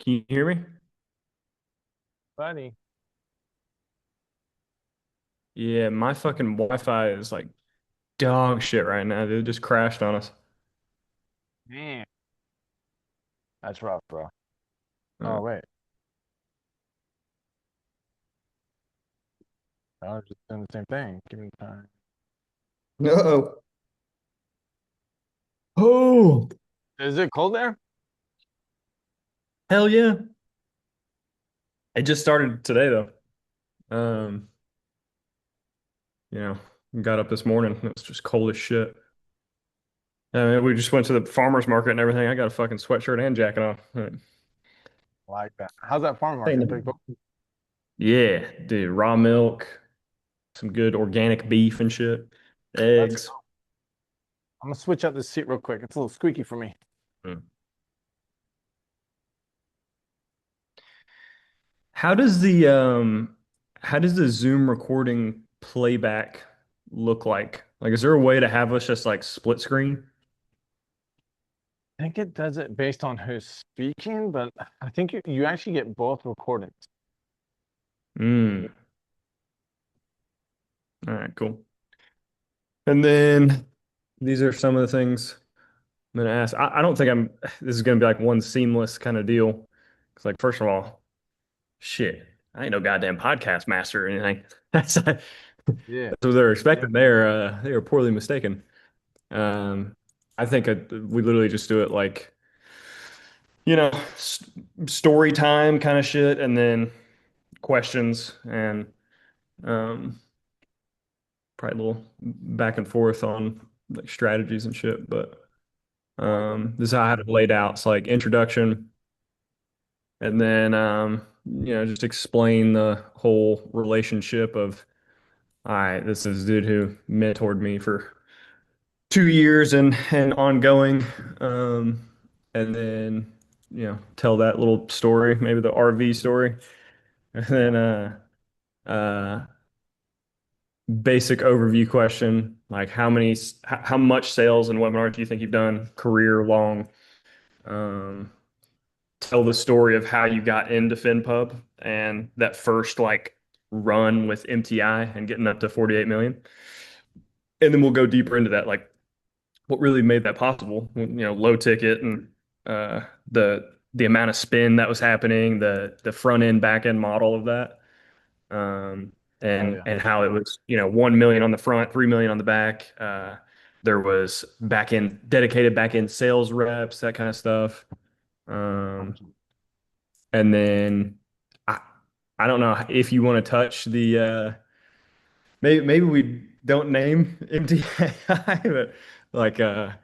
Can you hear me? Buddy, Yeah, my fucking Wi-Fi is like dog shit right now, dude. It just crashed on us. man, that's rough, bro. Uh, Oh wait, I was just doing the same thing. Give me time. no. Oh, Is it cold there? hell yeah. It just started today though. Um, you know, got up this morning. It was just cold as shit. I mean, we just went to the farmer's market and everything. I got a fucking sweatshirt and jacket on. I like that. How's that farm Hey, market? no. Pretty cool. Yeah, dude, raw milk, some good organic beef and shit, Let's eggs. go. I'm gonna switch up this seat real quick. It's a little squeaky for me. Mm. How does the Zoom recording playback look like? Like, is there a way to have us just like split screen? I think it does it based on who's speaking, but I think you actually get both recordings. Mm. All right, cool. And then these are some of the things I'm gonna ask. I don't think this is gonna be like one seamless kind of deal. It's like, first of all, shit, I ain't no goddamn podcast master or anything. That's Yeah. what they're expecting. They are poorly mistaken. Um, I think we literally just do it like, story time kind of shit, and then questions and um, probably a little back and forth on like strategies and shit. But I like it. this is how I had it laid out. It's like introduction, and then just explain the whole relationship of, all right, this is a dude who mentored me for 2 years and ongoing, um, and then tell that little story, maybe the RV story, and then Yeah. uh, basic overview question like how much sales and webinars do you think you've done career long? Um, Tell the story of how you got into FinPub and that first like run with MTI and getting up to 48 million. And then we'll go deeper into that, like what really made that possible, low ticket and uh, the amount of spin that was happening, the front end, back end model of that, um, Oh and yeah. and how it was 1 million on the front, 3 million on the back. There was dedicated back end sales reps, that kind of stuff. Um, and then I I don't know if you want to touch the maybe we don't name MTI, but like I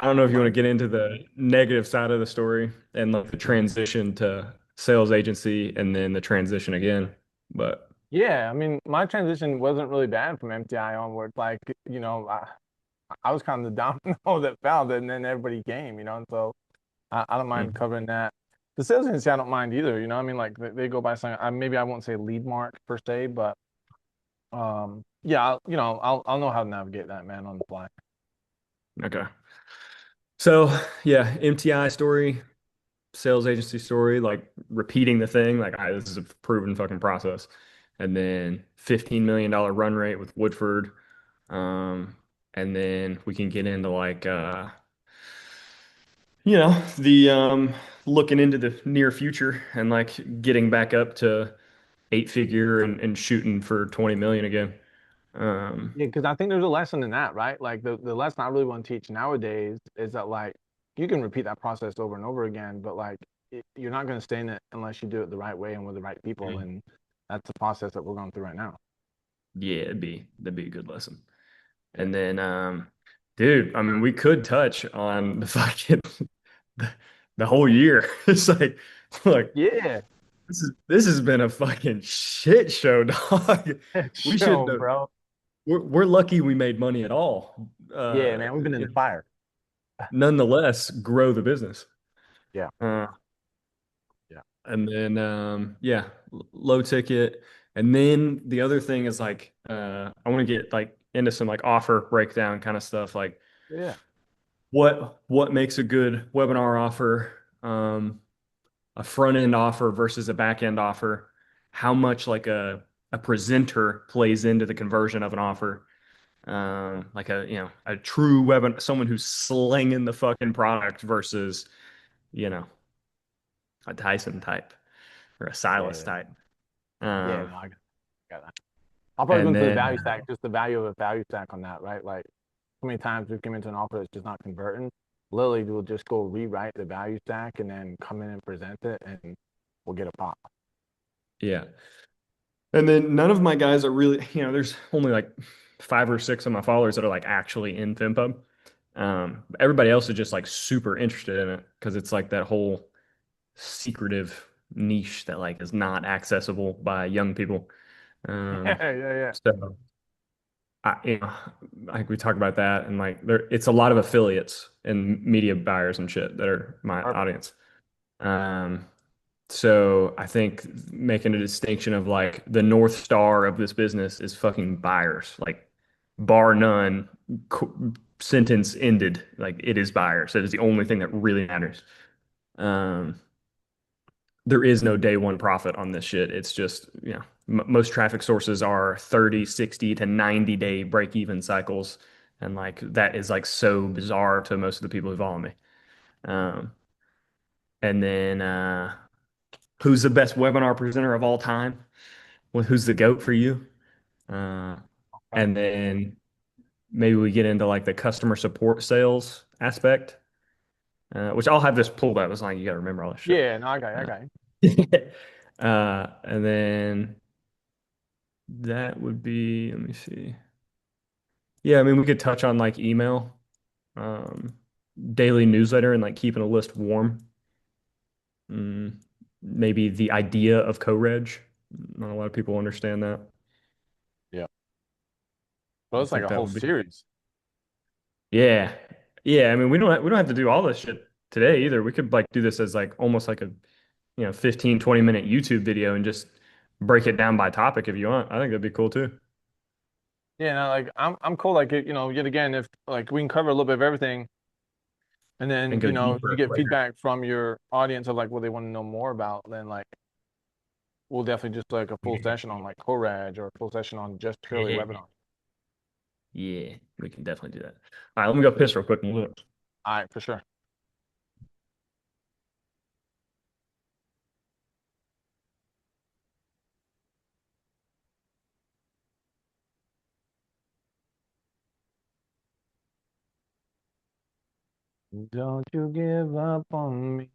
don't know if you want to Mine. get into the negative side of the story and like the transition to sales agency and then the transition again. But Yeah, I mean, my transition wasn't really bad from MTI onward. Like, I was kind of the domino that fell, and then everybody came, and so I don't mind mm, covering that. The sales agency, I don't mind either. I mean, like they go by something. Maybe I won't say lead mark per se, but yeah, I'll know how to navigate that, man, on the fly. okay. So yeah, MTI story, sales agency story, like repeating the thing, like this is a proven fucking process. And then $15 million run rate with Woodford. Um, and then we can get into like the looking into the near future and like getting back up to eight figure and shooting for 20 million again. Um, Yeah, because I think there's a lesson in that, right? Like the lesson I really want to teach nowadays is that like you can repeat that process over and over again, but like you're not going to stay in it unless you do it the right way and with the right people, and that's the process that we're going through right now. yeah, that'd be a good lesson. And then dude, I mean we could touch on the fucking the, the whole year. It's like, look, Yeah, this has been a fucking shit show, dog. We should show, bro. we're lucky we made money at all. Yeah, man, we've been in the fire. Nonetheless, grow the business. Yeah, Uh, yeah, and then yeah, low ticket. And then the other thing is like I want to get like into some like offer breakdown kind of stuff, like yeah. what makes a good webinar offer. a front end offer versus a back end offer, how much like a presenter plays into the conversion of an offer. Like a true web, someone who's slinging the fucking product versus, you know, a Tyson type or a Yeah, Silas yeah, type. yeah. Um, No, I got that. I'll probably go and into the then value stack, just the value of a value stack on that, right? Like, how many times we've come into an offer that's just not converting. Literally, we'll just go rewrite the value stack and then come in and present it, and we'll get a pop. yeah. And then none of my guys are really, there's only like five or six of my followers that are like actually in FinPub. Everybody else is just like super interested in it because it's like that whole secretive niche that like is not accessible by young people. Yeah, Um, yeah, yeah. so like we talk about that and like it's a lot of affiliates and media buyers and shit that are my Perfect. audience. Um, so I think making a distinction of like the North Star of this business is fucking buyers, like bar none, sentence ended. Like it is buyers. That is the only thing that really matters. Um, there is no day one profit on this shit. It's just, most traffic sources are 30, 60 to 90-day break even cycles. And like that is like so bizarre to most of the people who follow me. Um, and then who's the best webinar presenter of all time? Well, who's the GOAT for you? Uh, Okay. and then maybe we get into like the customer support sales aspect, which I'll have this pulled up. It's like you got to remember all this shit. Yeah, no, I got you, I Uh, got you. and then that would be, let me see. Yeah, I mean, we could touch on like email, um, daily newsletter, and like keeping a list warm. Mm, maybe the idea of co-reg. Not a lot of people understand that. Yeah. So I it's like think a that whole would be. series. Yeah. Yeah, I mean, we don't have to do all this shit today either. We could like do this as like almost like a, 15, 20 minute YouTube video and just break it down by topic if you want. I think that'd be cool too. Yeah, no, like I'm cool. Like yet again, if like we can cover a little bit of everything, and And then go you deeper get later. feedback from your audience of like what they want to know more about, then like we'll definitely just like a full session on like co-rag or a full session on just purely Yeah. webinars. Yeah, we can definitely do that. All right, let me go piss real quick and look. All right, for sure. Don't you give up on me.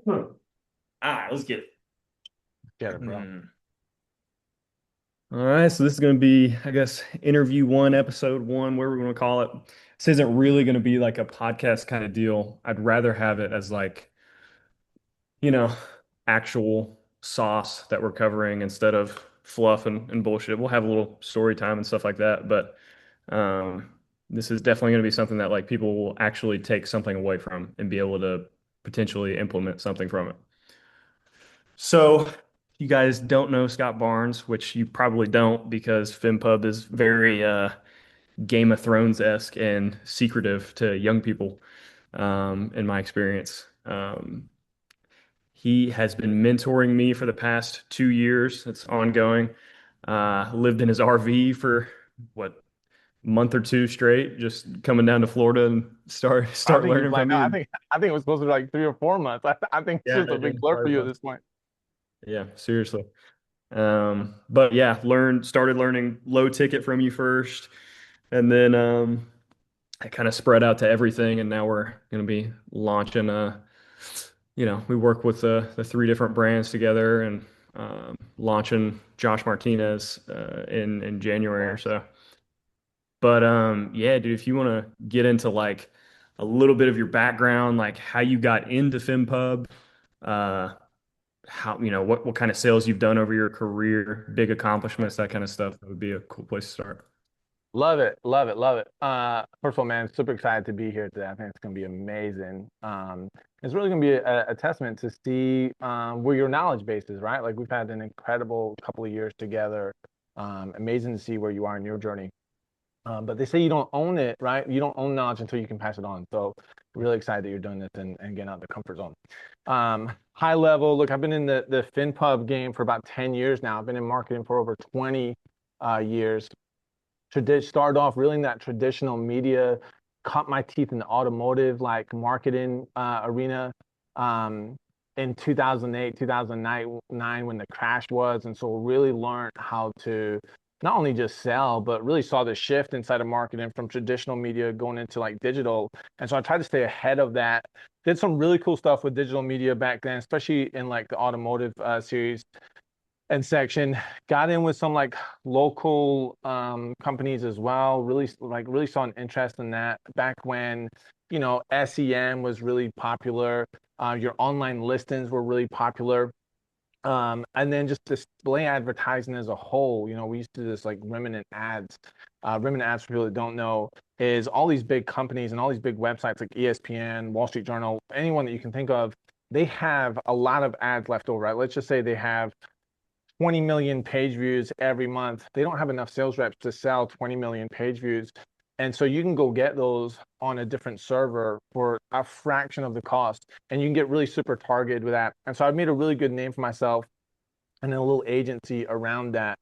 All right, let's get it. Get it, bro. Hmm. All right, so this is going to be, I guess, interview one, episode one, whatever we want to call it. This isn't really going to be like a podcast kind of deal. I'd rather have it as like, you know, actual sauce that we're covering instead of fluff and bullshit. We'll have a little story time and stuff like that, but um, this is definitely going to be something that like people will actually take something away from and be able to potentially implement something from it. So, you guys don't know Scott Barnes, which you probably don't because FinPub is very Game of Thrones-esque and secretive to young people, in my experience. He has been mentoring me for the past 2 years. It's ongoing. Lived in his RV for what, month or two straight, just coming down to Florida and start I start think you learning like. from me. I think it was supposed to be like 3 or 4 months. I think it's Yeah, just a yeah, big blur for probably you at was. this point. Yeah, seriously. But yeah, started learning low ticket from you first, and then I kind of spread out to everything, and now we're gonna be launching we work with the three different brands together and launching Josh Martinez in January or Yes. so. But yeah, dude, if you want to get into like a little bit of your background, like how you got into finpub, uh, how what kind of sales you've done over your career, big accomplishments, that kind of stuff, that would be a cool place to start. Love it, love it, love it. First of all, man, super excited to be here today. I think it's gonna be amazing. It's really gonna be a testament to see where your knowledge base is, right? Like we've had an incredible couple of years together. Amazing to see where you are in your journey. But they say you don't own it, right? You don't own knowledge until you can pass it on. So really excited that you're doing this and getting out of the comfort zone. High level, look, I've been in the FinPub game for about 10 years now. I've been in marketing for over 20 years. Started off really in that traditional media, cut my teeth in the automotive like marketing arena in 2008, 2009 when the crash was. And so really learned how to not only just sell, but really saw the shift inside of marketing from traditional media going into like digital. And so I tried to stay ahead of that. Did some really cool stuff with digital media back then, especially in like the automotive series and section. Got in with some like local companies as well. Really saw an interest in that back when SEM was really popular. Your online listings were really popular. And then just display advertising as a whole. We used to do this like remnant ads. Remnant ads, for people that don't know, is all these big companies and all these big websites like ESPN, Wall Street Journal, anyone that you can think of, they have a lot of ads left over, right? Let's just say they have 20 million page views every month. They don't have enough sales reps to sell 20 million page views. And so you can go get those on a different server for a fraction of the cost. And you can get really super targeted with that. And so I've made a really good name for myself and then a little agency around that.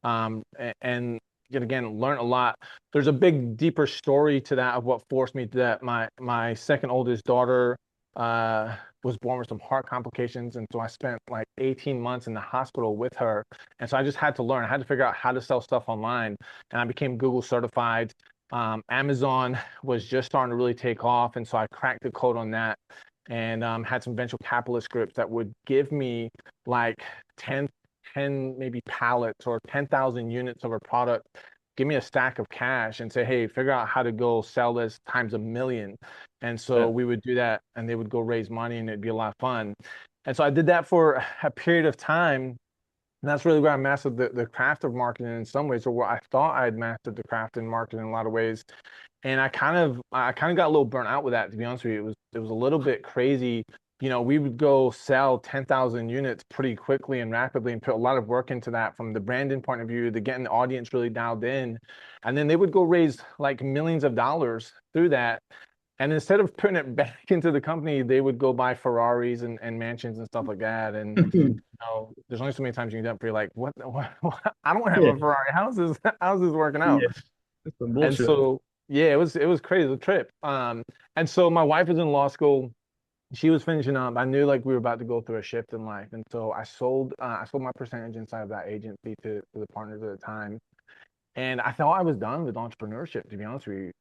And again, learn a lot. There's a big, deeper story to that of what forced me to that. My second oldest daughter uh, was born with some heart complications, and so I spent like 18 months in the hospital with her. And so I just had to learn. I had to figure out how to sell stuff online, and I became Google certified. Amazon was just starting to really take off, and so I cracked the code on that and had some venture capitalist groups that would give me like 10, 10 maybe pallets or 10,000 units of a product, give me a stack of cash and say, hey, figure out how to go sell this times a million. And so Yeah. we would do that and they would go raise money and it'd be a lot of fun. And so I did that for a period of time. And that's really where I mastered the craft of marketing in some ways, or where I thought I had mastered the craft in marketing in a lot of ways. And I kind of got a little burnt out with that, to be honest with you. It was a little bit crazy. We would go sell 10,000 units pretty quickly and rapidly and put a lot of work into that from the branding point of view, the getting the audience really dialed in. And then they would go raise like millions of dollars through that. And instead of putting it back into the company, they would go buy Ferraris and mansions and stuff like that. And there's only so many times you can do that for you're like, what? I don't have Yeah. a Ferrari. How's this working out? Yeah. That's some And bullshit. so, yeah, it was crazy, the trip. And so my wife was in law school. She was finishing up. I knew like we were about to go through a shift in life. And so I sold my percentage inside of that agency to the partners at the time. And I thought I was done with entrepreneurship, to be honest with you.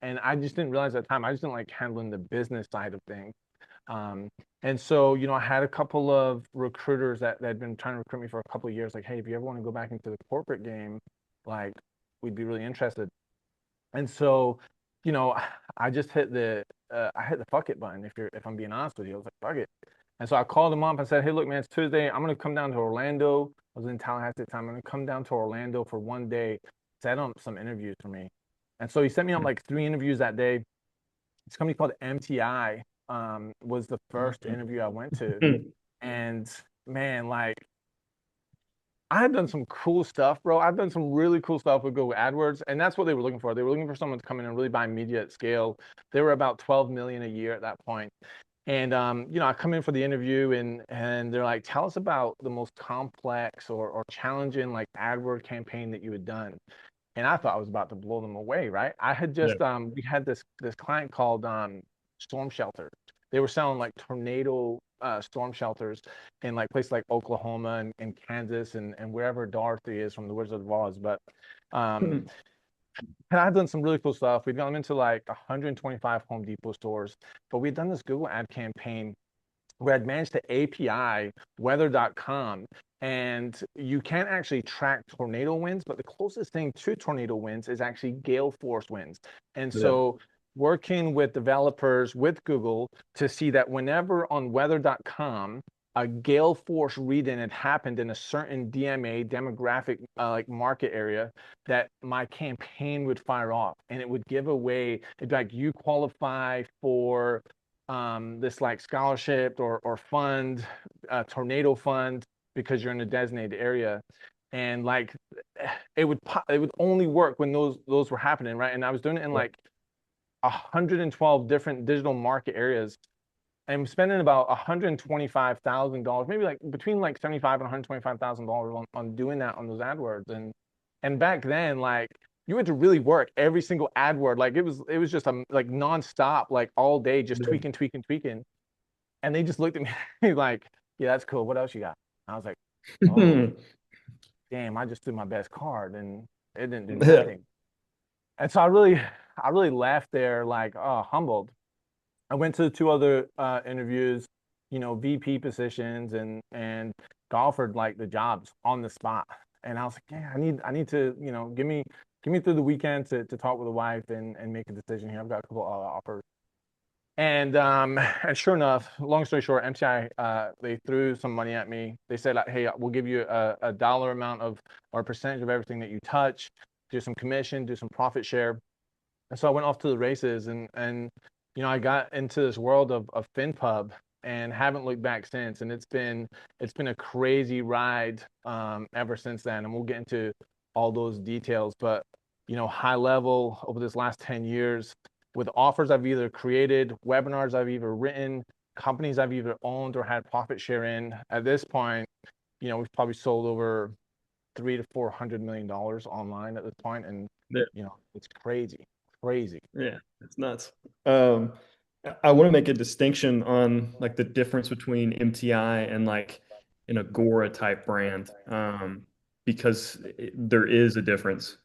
And I just didn't realize at the time, I just didn't like handling the business side of things. Um, and so, I had a couple of recruiters that had been trying to recruit me for a couple of years, like, hey, if you ever want to go back into the corporate game, like, we'd be really interested. And so, you know, I just hit the fuck it button. If I'm being honest with you, I was like, fuck it. And so I called him up and said, hey, look, man, it's Tuesday. I'm gonna come down to Orlando. I was in Tallahassee at the time. I'm gonna come down to Orlando for one day, set up some interviews for me. And so he sent me on like 3 interviews that day. This company called MTI was the first interview I went to. And man, like I had done some cool stuff, bro. I've done some really cool stuff with Google AdWords, and that's what they were looking for. They were looking for someone to come in and really buy media at scale. They were about 12 million a year at that point. And I come in for the interview and they're like, tell us about the most complex or challenging like AdWord campaign that you had done. And I thought I was about to blow them away, right? I had Yeah. just we had this client called Storm Shelter. They were selling like tornado storm shelters in like places like Oklahoma and Kansas and wherever Dorothy is from the Wizard of Oz. But um, and I've done some really cool stuff. We've gone into like 125 Home Depot stores, but we've done this Google ad campaign where I'd managed to API weather.com, and you can't actually track tornado winds, but the closest thing to tornado winds is actually gale force winds. And Yeah. so working with developers with Google to see that whenever on weather.com a gale force reading had happened in a certain DMA demographic like market area, that my campaign would fire off and it would give away, it'd be like you qualify for this like scholarship or fund, tornado fund, because you're in a designated area. And like it would only work when those were happening, right? And I was doing it in Yeah. like 112 different digital market areas. I'm spending about $125,000, maybe like between like 75 and $125,000 on doing that on those AdWords. And back then, like you had to really work every single AdWord. Like it was just like nonstop, like all day, just tweaking, tweaking, tweaking. And they just looked at me like, yeah, that's cool. What else you got? I was like, oh, damn, I just threw my best card and it didn't do Yeah. nothing. And so I really left there like, oh, humbled. I went to two other interviews, VP positions, and got offered like the jobs on the spot. And I was like, yeah, I need to, give me through the weekend to talk with the wife and make a decision here. I've got a couple offers. And sure enough, long story short, MCI they threw some money at me. They said, like, hey, we'll give you a dollar amount of or a percentage of everything that you touch, do some commission, do some profit share. And so I went off to the races, and I got into this world of finpub and haven't looked back since. And it's been a crazy ride ever since then. And we'll get into all those details. But high level over this last 10 years, with offers I've either created, webinars I've either written, companies I've either owned or had profit share in. At this point, we've probably sold over 300 to 400 million dollars online at this point, and Yeah. it's crazy, crazy. Yeah, it's nuts. I want to make a distinction on like the difference between MTI and like an Agora type brand, because there is a difference.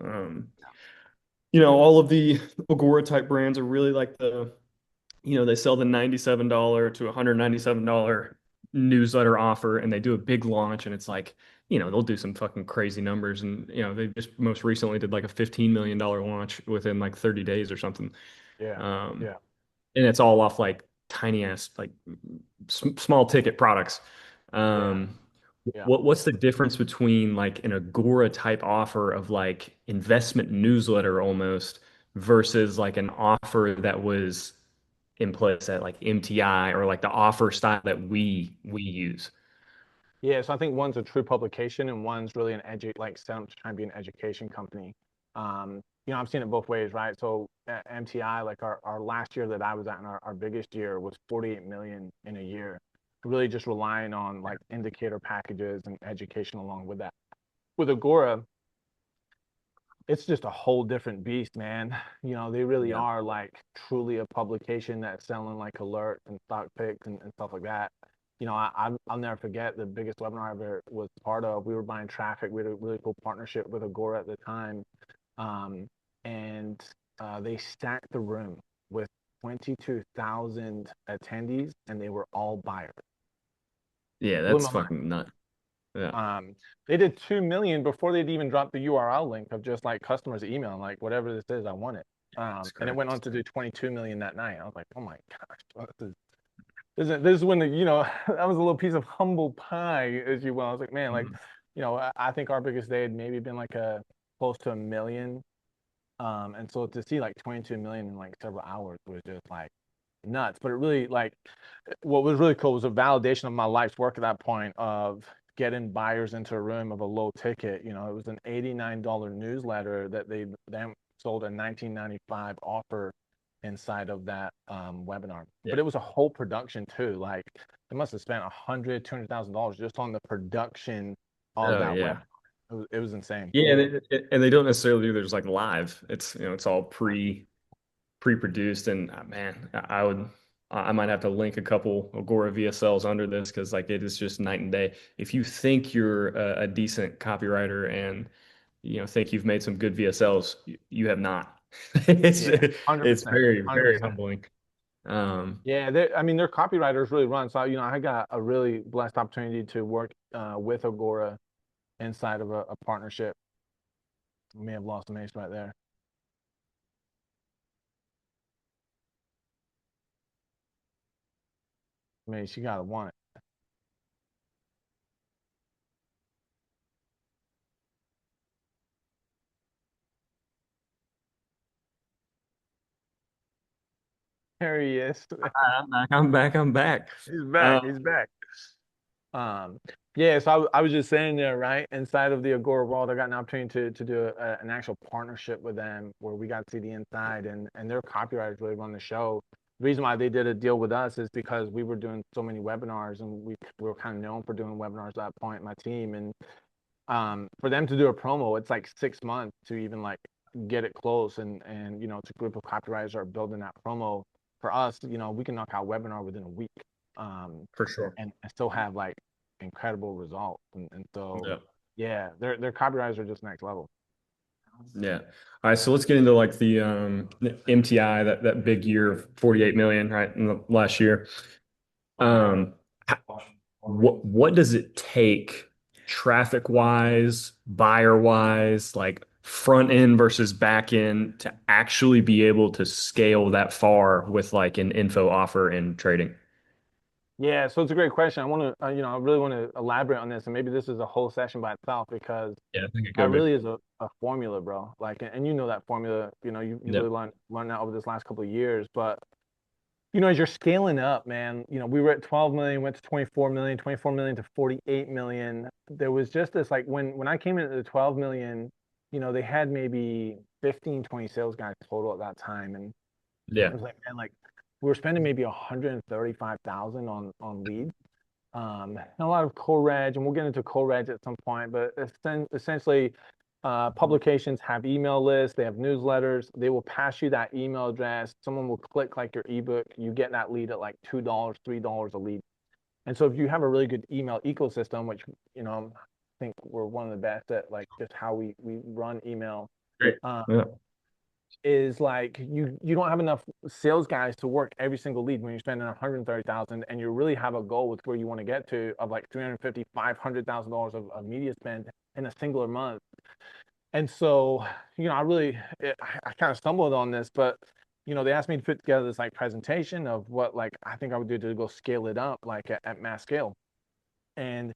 All of the Agora type brands are really like they sell the $97 to $197 newsletter offer, and they do a big launch, and it's like, they'll do some fucking crazy numbers. And, they just most recently did like a $15 million launch within like 30 days or something. Yeah, Um, yeah, and it's all off like tiny ass, like small ticket products. yeah, Um, yeah. what's the difference between like an Agora type offer of like investment newsletter almost versus like an offer that was in place at like MTI or like the offer style that we use? Yeah, so I think one's a true publication and one's really an like set up to try and be an education company. I've seen it both ways, right? So at MTI, like our last year that I was at, and our biggest year was 48 million in a year, really just relying on like indicator packages and education along with that. With Agora, it's just a whole different beast, man. They really Yeah. are like truly a publication that's selling like alerts and stock picks and stuff like that. I'll never forget the biggest webinar I ever was part of. We were buying traffic. We had a really cool partnership with Agora at the time. Um, and they stacked the room with 22,000 attendees, and they were all buyers. Yeah, Blew that's my mind. fucking nut. Yeah. They did 2 million before they'd even dropped the URL link of just like customers emailing like whatever this is, I want it. It's And it went on crazy. to do 22 million that night. I was like, oh my gosh, this is when that was a little piece of humble pie, as you will. I was like, man, like, Mhm. I think our biggest day had maybe been like a close to a million. And so to see like 22 million in like several hours was just like nuts. But it really like what was really cool was a validation of my life's work at that point of getting buyers into a room of a low ticket. It was an $89 newsletter that they then sold a 1995 offer inside of that webinar. Yeah. But it was a whole production too. Like they must have spent $100,000, $200,000 just on the production of Oh that webinar. yeah. It was insane. Yeah, and they don't necessarily do there's like live. It's all pre-produced. And man, I might have to link a couple Agora VSLs under this because like it is just night and day. If you think you're a decent copywriter and think you've made some good VSLs, you have not. It's Yeah, it's 100%, very, very 100%. humbling. Yeah, I mean, their copywriters really run. So, I got a really blessed opportunity to work with Agora inside of a partnership. I may have lost an ace right there. I mean, she got to want it. There he is. I'm back. I'm back. I'm back. He's back. Um, He's back. Um, yeah, so I was just saying there, right? Inside of the Agora world, I got an opportunity to do an actual partnership with them where we got to see the inside and their copywriters really run the show. The reason why they did a deal with us is because we were doing so many webinars and we were kind of known for doing webinars at that point, my team. And for them to do a promo, it's like 6 months to even like get it close. And it's a group of copywriters are building that promo. For us, we can knock out webinar within a week. Um, for sure. and still have like incredible results. And so, Yeah. yeah, their copywriters are just next level. Yeah. All right. So let's get into like the MTI, that big year of 48 million, right, in the last year. Um, what does it take traffic wise, buyer wise, like front end versus back end to actually be able to scale that far with like an info offer in trading? Yeah, so it's a great question. I want to, I really want to elaborate on this, and maybe this is a whole session by itself because Yeah, I think it that could be. really is a formula, bro. Like, and you know that formula, you Yeah. really learned that over this last couple of years. But as you're scaling up, man, we were at 12 million, went to 24 million, 24 million to 48 million. There was just this like when I came in at the 12 million, they had maybe 15, 20 sales guys total at that time. And Yeah. it was like, man, like we were spending maybe 135,000 on leads. And a lot of co-reg, and we'll get into co-reg at some point, but essentially, publications have email lists, they have newsletters, they will pass you that email address. Someone will click like your ebook, you get that lead at like $2, $3 a lead. And so if you have a really good email ecosystem, which, I think we're one of the best at like just how we run email, Great. uh, Yeah. is like you don't have enough sales guys to work every single lead when you're spending 130,000 and you really have a goal with where you want to get to of like 350 $500,000 of media spend in a singular month. And so I kind of stumbled on this, but they asked me to put together this like presentation of what like I think I would do to go scale it up like at mass scale. And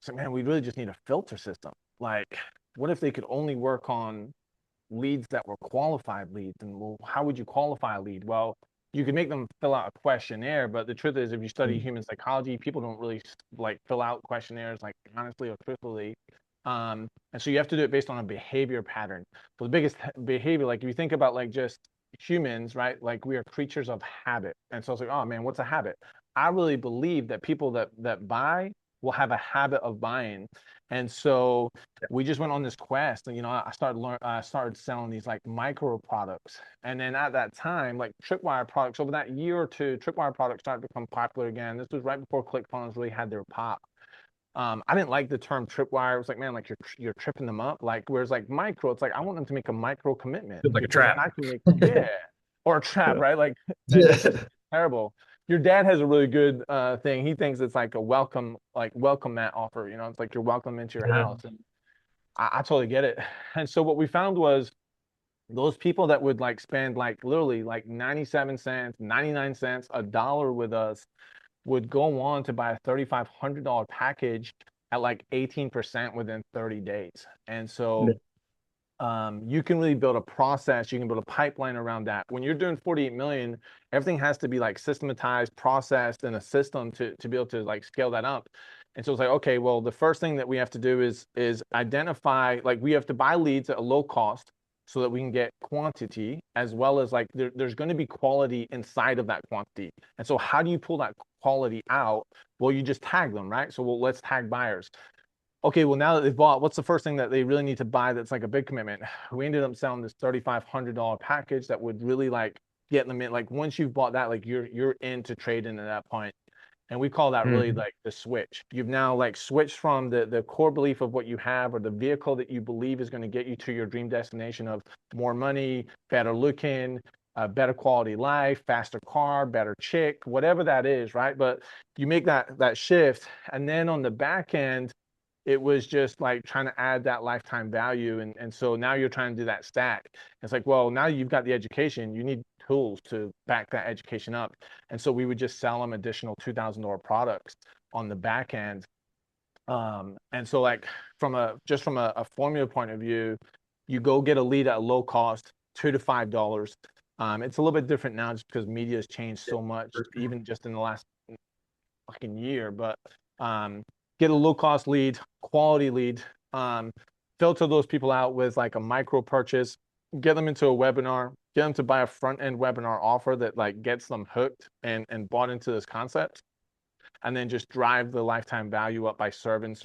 so man, we really just need a filter system. Like what if they could only work on leads that were qualified leads? And well, how would you qualify a lead? Well, you could make them fill out a questionnaire, but the truth is, if you study human psychology, people don't really like fill out questionnaires like honestly or truthfully. And so you have to do it based on a behavior pattern. So the biggest behavior, like if you think about like just humans, right? Like we are creatures of habit. And so it's like, oh man, what's a habit? I really believe that people that buy will have a habit of buying. And so we just went on this quest and I started selling these like micro products. And then at that time, like tripwire products over that year or two, tripwire products started to become popular again. This was right before ClickFunnels really had their pop. I didn't like the term tripwire. It was like, man, like you're tripping them up. Like whereas like micro, it's like I want them to make a micro commitment Feels like a because that trap. actually makes, yeah, or a trap, Yeah. right? Like it's just Yeah. terrible. Your dad has a really good thing. He thinks it's like a welcome mat offer. It's like you're welcome into your Yeah. house, and I totally get it. And so what we found was those people that would like spend like literally like 97 cents, 99 cents, a dollar with us would go on to buy a $3,500 package at like 18% within 30 days. And so you can really build a process, you can build a pipeline around that. When you're doing 48 million, everything has to be like systematized, processed in a system to be able to like scale that up. And so it's like, okay, well, the first thing that we have to do is identify, like we have to buy leads at a low cost so that we can get quantity as well as like there's going to be quality inside of that quantity. And so how do you pull that quality out? Well, you just tag them, right? So well, let's tag buyers. Okay, well, now that they've bought, what's the first thing that they really need to buy that's like a big commitment? We ended up selling this $3,500 package that would really like get them in. Like once you've bought that, like you're into trading at that point. And we call that really Mhm. like the switch. You've now like switched from the core belief of what you have or the vehicle that you believe is going to get you to your dream destination of more money, better looking, a better quality life, faster car, better chick, whatever that is, right? But you make that shift, and then on the back end, it was just like trying to add that lifetime value. And so now you're trying to do that stack. It's like, well, now you've got the education, you need tools to back that education up. And so we would just sell them additional $2,000 products on the back end. And so like from a formula point of view, you go get a lead at a low cost, $2 to $5. It's a little bit different now just because media has changed so much, even just in the last fucking year. But get a low cost lead, quality lead, filter those people out with like a micro purchase, get them into a webinar, get them to buy a front end webinar offer that like gets them hooked and bought into this concept, and then just drive the lifetime value up by serving.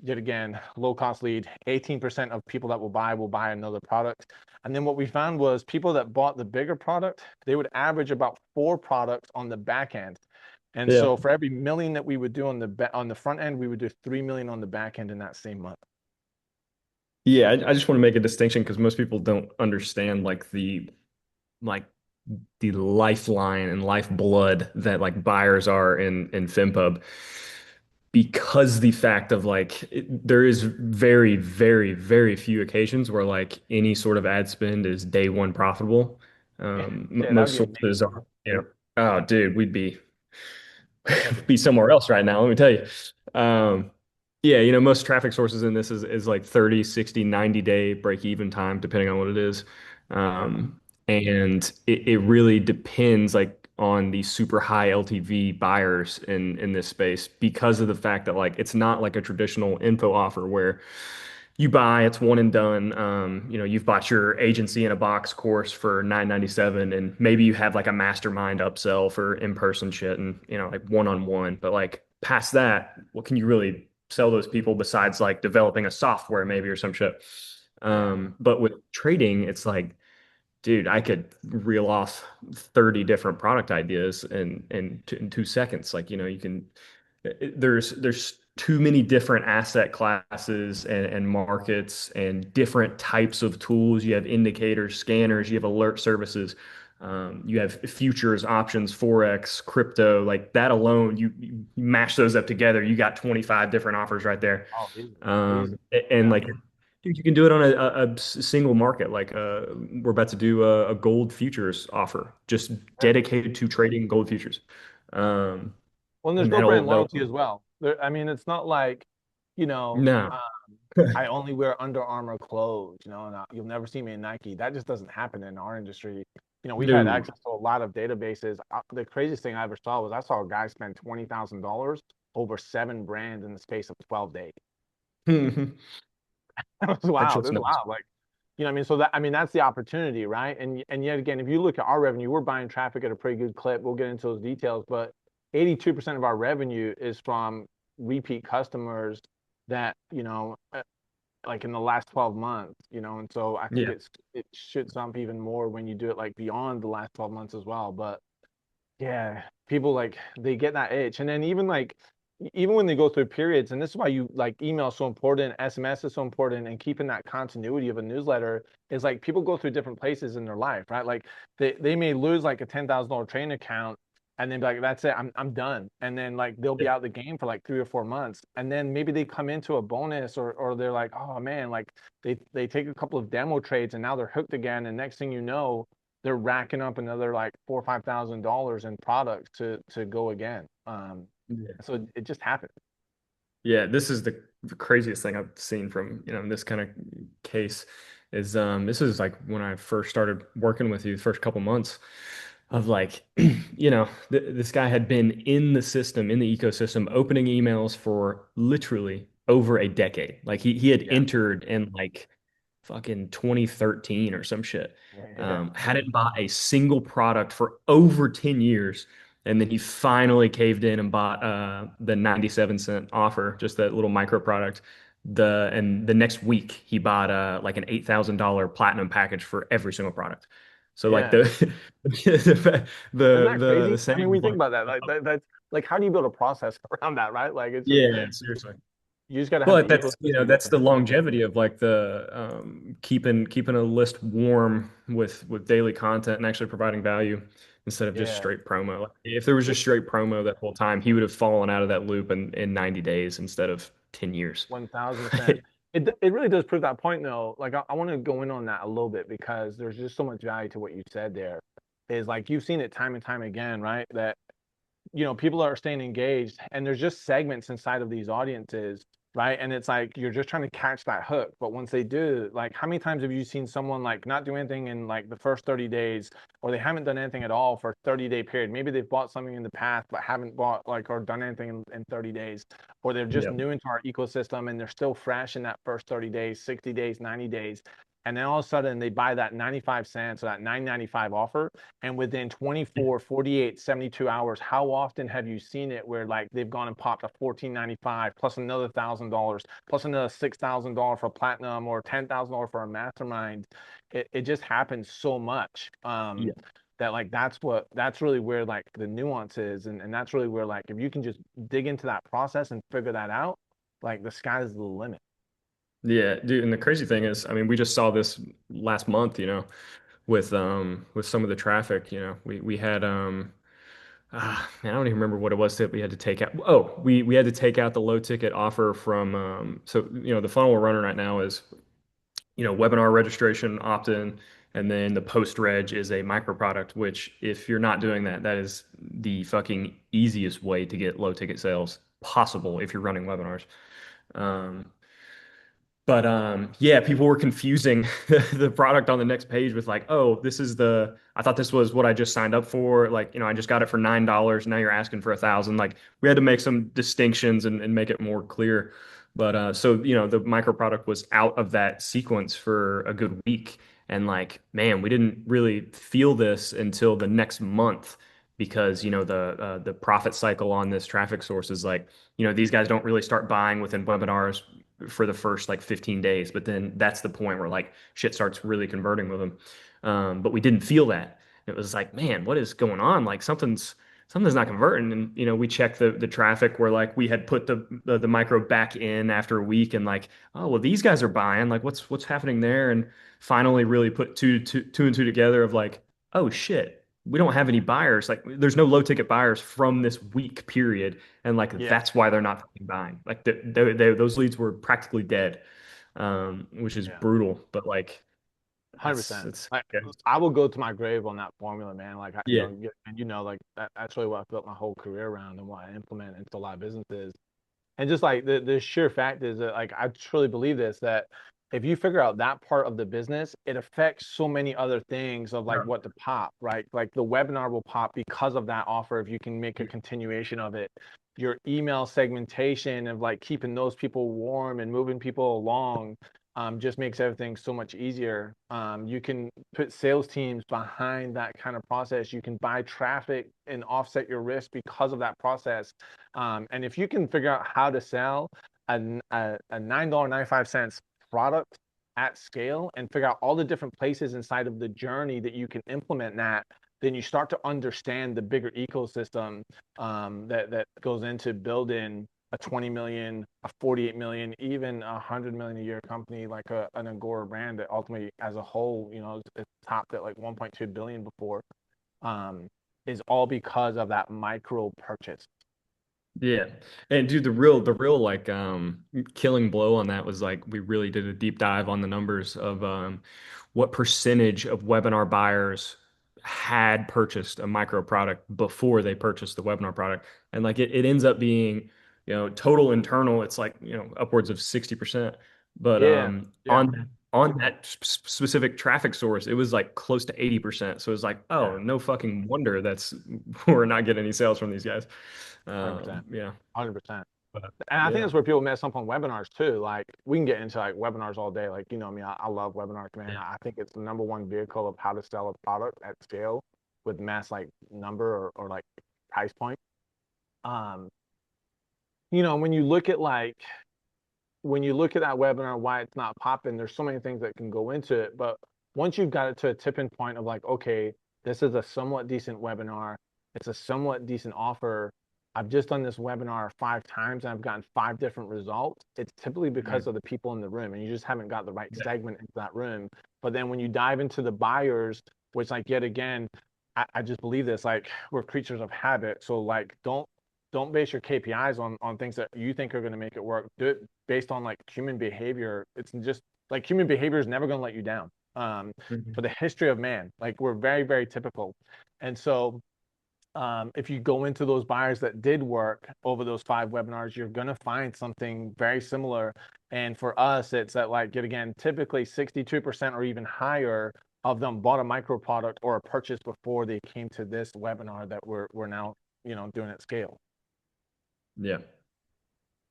Yet again, low cost lead, 18% of people that will buy another product. And then what we found was people that bought the bigger product, they would average about 4 products on the back end. And Yeah. so for every million that we would do on the front end, we would do 3 million on the back end in that same month. Yeah, I just want to make a distinction because most people don't understand like the lifeline and lifeblood that like buyers are in finpub because the fact of like there is very, very, very few occasions where like any sort of ad spend is day one profitable. Yeah, that would Most be sources amazing. are, oh, dude, we'd be somewhere else right now, let me tell you. Yeah, most traffic sources in this is like 30, 60, 90-day break even time, depending on what it is. Yeah. And it really depends like on the super high LTV buyers in this space because of the fact that like it's not like a traditional info offer where you buy, it's one and done. You've bought your agency in a box course for 997, and maybe you have like a mastermind upsell for in-person shit and like one-on-one. But like past that, what can you really sell those people besides like developing a software maybe or some shit? Yeah. But with trading, it's like, dude, I could reel off 30 different product ideas in 2 seconds. Like, you can there's too many different asset classes and markets and different types of tools. You have indicators, scanners, you have alert services, you have futures, options, forex, crypto. Like that alone, you mash those up together, you got 25 different offers right there. Oh, easy. Easy. And Yeah. like dude, you can do it on a single market. Like we're about to do a gold futures offer, just Yeah. dedicated to trading gold futures. Um, Well, and there's and no that'll brand that'll loyalty as well. I mean, it's not like, you know, no. I only wear Under Armour clothes, and you'll never see me in Nike. That just doesn't happen in our industry. We've had No. access to a lot of databases. The craziest thing I ever saw was I saw a guy spend $20,000 over 7 brands in the space of 12 days. That was I wild. trust It's no. wild. Like, I mean, so that's the opportunity, right? And yet again, if you look at our revenue, we're buying traffic at a pretty good clip. We'll get into those details, but 82% of our revenue is from repeat customers that, like in the last 12 months, and so I think Yeah. it shoots up even more when you do it like beyond the last 12 months as well. But yeah, people like they get that itch. And then even when they go through periods, and this is why you like email is so important, SMS is so important, and keeping that continuity of a newsletter is like people go through different places in their life, right? Like they may lose like a $10,000 trading account and then be like, that's it, I'm done. And then like they'll be Yeah. out the game for like 3 or 4 months. And then maybe they come into a bonus or they're like, oh man, like they take a couple of demo trades and now they're hooked again. And next thing you know, they're racking up another like $4 or $5,000 in products to go again. Yeah. So it just happened. Yeah, this is the craziest thing I've seen from, in this kind of case is this is like when I first started working with you the first couple months of like, this guy had been in the system, in the ecosystem, opening emails for literally over a decade. Like he had Yeah, entered in like fucking 2013 or some shit. yeah, Hadn't bought a single product for over 10 years. And then he finally caved in and bought the 97-cent offer, just that little micro product. And the next week he bought like an $8,000 platinum package for every single product. So like yeah. the the Isn't that the crazy? I mean, saying we is think like, about that. That's like, how do you build a process around that, right? Like, it's just yeah, seriously. You just got to have the But that's, you know, ecosystem that's going. the longevity of like the keeping a list warm with daily content and actually providing value instead of just Yeah. straight promo. Like, if there was just straight promo that whole time, he would have fallen out of that loop in 90 days instead of 10 years. 1000%. It really does prove that point though. Like I want to go in on that a little bit because there's just so much value to what you said there. Is like you've seen it time and time again, right? That people are staying engaged and there's just segments inside of these audiences, right? And it's like you're just trying to catch that hook. But once they do, like how many times have you seen someone like not do anything in like the first 30 days or they haven't done anything at all for a 30-day period? Maybe they've bought something in the past but haven't bought like or done anything in 30 days, or they're just Yeah. new into our ecosystem and they're still fresh in that first 30 days, 60 days, 90 days. And then all of a sudden they buy that 95 cents or that 9.95 offer, and within 24, 48, 72 hours, how often have you seen it where like they've gone and popped a 14.95 plus another $1,000 plus another $6,000 for platinum or $10,000 for a mastermind? It just happens so much. Yeah. That like that's really where like the nuance is, and that's really where like if you can just dig into that process and figure that out, like the sky's the limit. Yeah, dude, and the crazy thing is, I mean, we just saw this last month, you know, with some of the traffic, you know. We had man, I don't even remember what it was that we had to take out. Oh, we had to take out the low ticket offer from so you know, the funnel we're running right now is, you know, webinar registration opt-in, and then the post reg is a micro product, which if you're not doing that, that is the fucking easiest way to get low ticket sales possible if you're running webinars. Um, but yeah, people were confusing the product on the next page with like, oh, this is the, I thought this was what I just signed up for. Like, you know, I just got it for $9. Now you're asking for 1,000. Like, we had to make some distinctions and make it more clear. But so, you know, the micro product was out of that sequence for a good week. And like, man, we didn't really feel this until the next month because, you know, the profit cycle on this traffic source is like, you know, these guys don't really start buying within webinars for the first like 15 days. But then that's the point where like shit starts really converting with them. But we didn't feel that. It was like, man, what is going on? Like something's not converting. And you know, we checked the traffic where like we had put the micro back in after a week and like, oh well, these guys are buying. Like what's happening there? And finally really put two and two together of like, oh shit. We don't have any buyers. Like, there's no low ticket buyers from this week period, and like Yeah, that's why they're not fucking buying. Like those leads were practically dead, which is yeah. brutal. But like 100%. that's Like yeah, I will go to my grave on that formula, man. Like yeah, and like that's really what I built my whole career around and what I implement into a lot of businesses. And just like the sheer fact is that like I truly believe this, that if you figure out that part of the business, it affects so many other things of like what to pop, right? Like the webinar will pop because of that offer if you can make a continuation of it. Your email segmentation of like keeping those people warm and moving people along just makes everything so much easier. You can put sales teams behind that kind of process. You can buy traffic and offset your risk because of that process. And if you can figure out how to sell a $9.95 product at scale and figure out all the different places inside of the journey that you can implement that, then you start to understand the bigger ecosystem that goes into building a 20 million, a 48 million, even 100 million a year company like an Agora brand that ultimately, as a whole, is topped at like 1.2 billion before, um, is all because of that micro purchase. yeah. And dude, the real like killing blow on that was like we really did a deep dive on the numbers of what percentage of webinar buyers had purchased a micro product before they purchased the webinar product. And like it ends up being, you know, total internal, it's like, you know, upwards of 60%. But Yeah, yeah, on that specific traffic source, it was like close to 80%. So it's like, yeah, oh, no fucking wonder that's we're not getting any sales from these guys. 100%, Yeah. 100%. But And I think yeah. that's where people mess up on webinars too. Like we can get into like webinars all day. Like me, I love webinars, man. Yeah. I think it's the number one vehicle of how to sell a product at scale with mass like number or like price point. Um, when you look at that webinar, why it's not popping, there's so many things that can go into it. But once you've got it to a tipping point of like, okay, this is a somewhat decent webinar, it's a somewhat decent offer. I've just done this webinar 5 times and I've gotten 5 different results, it's typically because Mhm. of the people in the room and you just haven't got the right Yeah. segment into that room. But then when you dive into the buyers, which like yet again, I just believe this, like we're creatures of habit. So like don't base your KPIs on things that you think are going to make it work. Do it based on like human behavior. It's just like human behavior is never going to let you down. For Mhm. the history of man, like we're very, very typical. And so if you go into those buyers that did work over those 5 webinars, you're going to find something very similar. And for us, it's that like, yet again, typically 62% or even higher of them bought a micro product or a purchase before they came to this webinar that we're now, doing at scale. Yeah.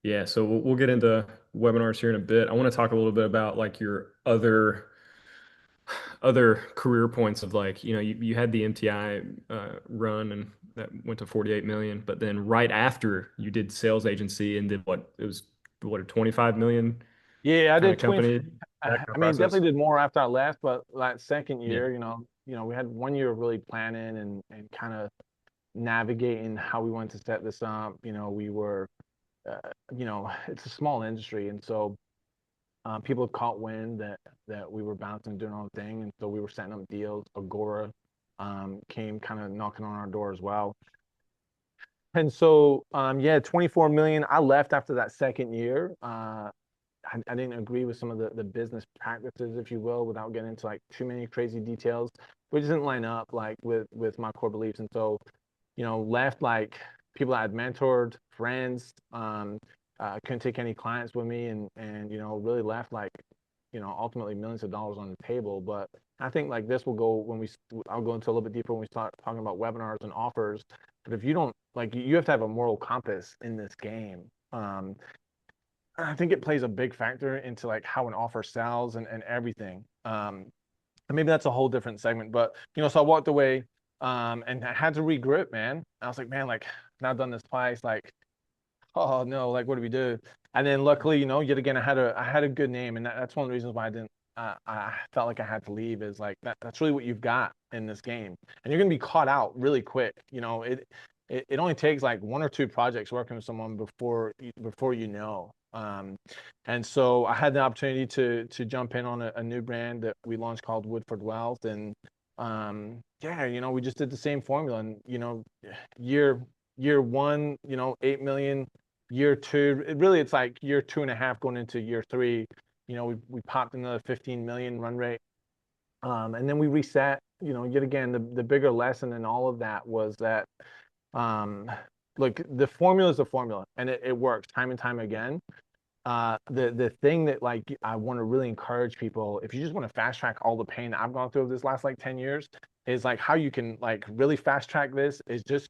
Yeah. So we'll get into webinars here in a bit. I want to talk a little bit about like your other career points of like, you had the MTI run and that went to 48 million, but then right after you did sales agency and did what it was what a 25 million Yeah, I kind of did 20. company, that kind I of mean, process. definitely did more after I left, but that second Yeah. year, we had one year of really planning and kind of navigating how we wanted to set this up. We were, it's a small industry, and so people caught wind that we were bouncing and doing our own thing, and so we were setting up deals. Agora came kind of knocking on our door as well. And so, yeah, 24 million. I left after that second year. I didn't agree with some of the business practices, if you will, without getting into like too many crazy details, which didn't line up like with my core beliefs. And so, left like people I had mentored, friends, couldn't take any clients with me, and really left like ultimately millions of dollars on the table. But I think like this will go when I'll go into a little bit deeper when we start talking about webinars and offers. But if you don't like, you have to have a moral compass in this game. I think it plays a big factor into like how an offer sells and everything. And maybe that's a whole different segment, but so I walked away and I had to regroup, man. I was like, man, like now I've done this twice, like, oh no, like what do we do? And then luckily, yet again, I had a good name, and that's one of the reasons why I felt like I had to leave is like that's really what you've got in this game, and you're gonna be caught out really quick. It only takes like 1 or 2 projects working with someone before you know. And so I had the opportunity to jump in on a new brand that we launched called Woodford Wealth, and yeah, we just did the same formula, and year year one, 8 million. Year two, it's like year 2.5 going into year three. We popped another 15 million run rate, and then we reset. Yet again, the bigger lesson in all of that was that um, look, the formula is the formula, and it works time and time again. The thing that like I want to really encourage people, if you just want to fast track all the pain that I've gone through this last like 10 years, is like how you can like really fast track this is just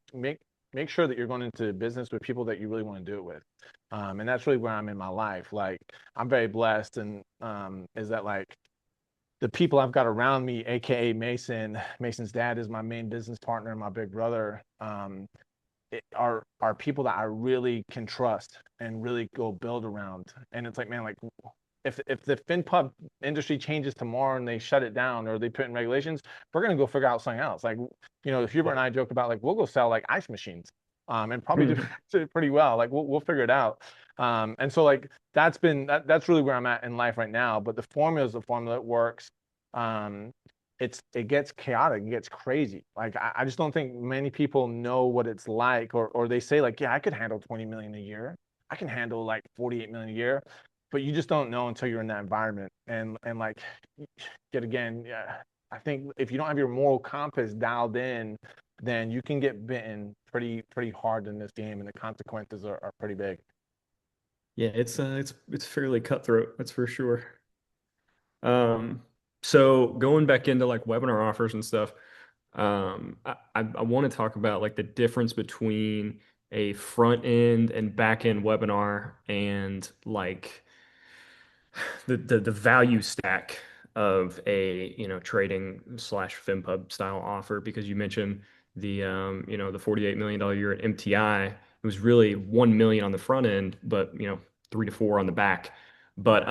make sure that you're going into business with people that you really want to do it with. And that's really where I'm in my life. Like I'm very blessed, and is that like the people I've got around me, aka Mason. Mason's dad is my main business partner and my big brother. Are people that I really can trust and really go build around. And it's like, man, like if the finpub industry changes tomorrow and they shut it down or they put in regulations, we're gonna go figure out something else. Like, Hubert and I joke about like we'll go sell like ice machines, and probably do, Mhm. do pretty well. Like we'll figure it out. And so like that's really where I'm at in life right now. But the formula is the formula. It works. Um, it gets chaotic, it gets crazy. Like I just don't think many people know what it's like, or they say like, yeah, I could handle 20 million a year. I can handle like 48 million a year, but you just don't know until you're in that environment. And like yet again, yeah, I think if you don't have your moral compass dialed in, then you can get bitten pretty hard in this game, and the consequences are pretty big. Yeah, it's fairly cutthroat, that's for sure. Um, so going back into like webinar offers and stuff, I want to talk about like the difference between a front end and back end webinar and like the value stack of a trading slash FinPub style offer because you mentioned the $48 million year at MTI. It was really 1 million on the front end, but 3 to 4 on the back. But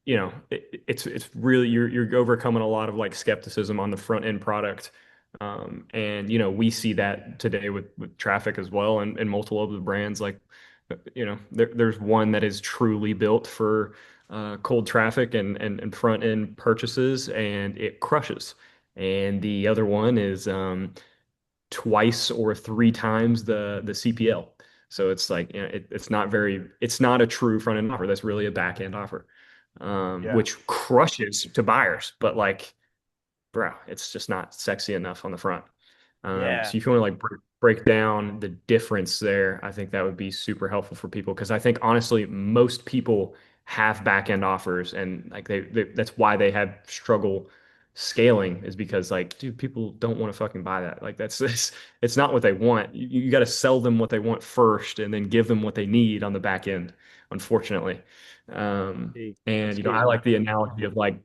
it's really you're overcoming a lot of like skepticism on the front end product. And we see that today with traffic as well, and multiple of the brands. Like, there's one that is truly built for cold traffic and front end purchases, and it crushes. And the other one is twice or three times the CPL. So it's like, it's not a true front end offer. That's really a back end offer, Yeah. which crushes to buyers. But like, bro, it's just not sexy enough on the front. Yeah. So if you want to like break down the difference there, I think that would be super helpful for people because I think honestly, most people have back end offers and like that's why they have struggle scaling is because like, dude, people don't want to fucking buy that. Like it's not what they want. You got to sell them what they want first and then give them what they need on the back end, unfortunately. And That's key, I man. like the analogy of like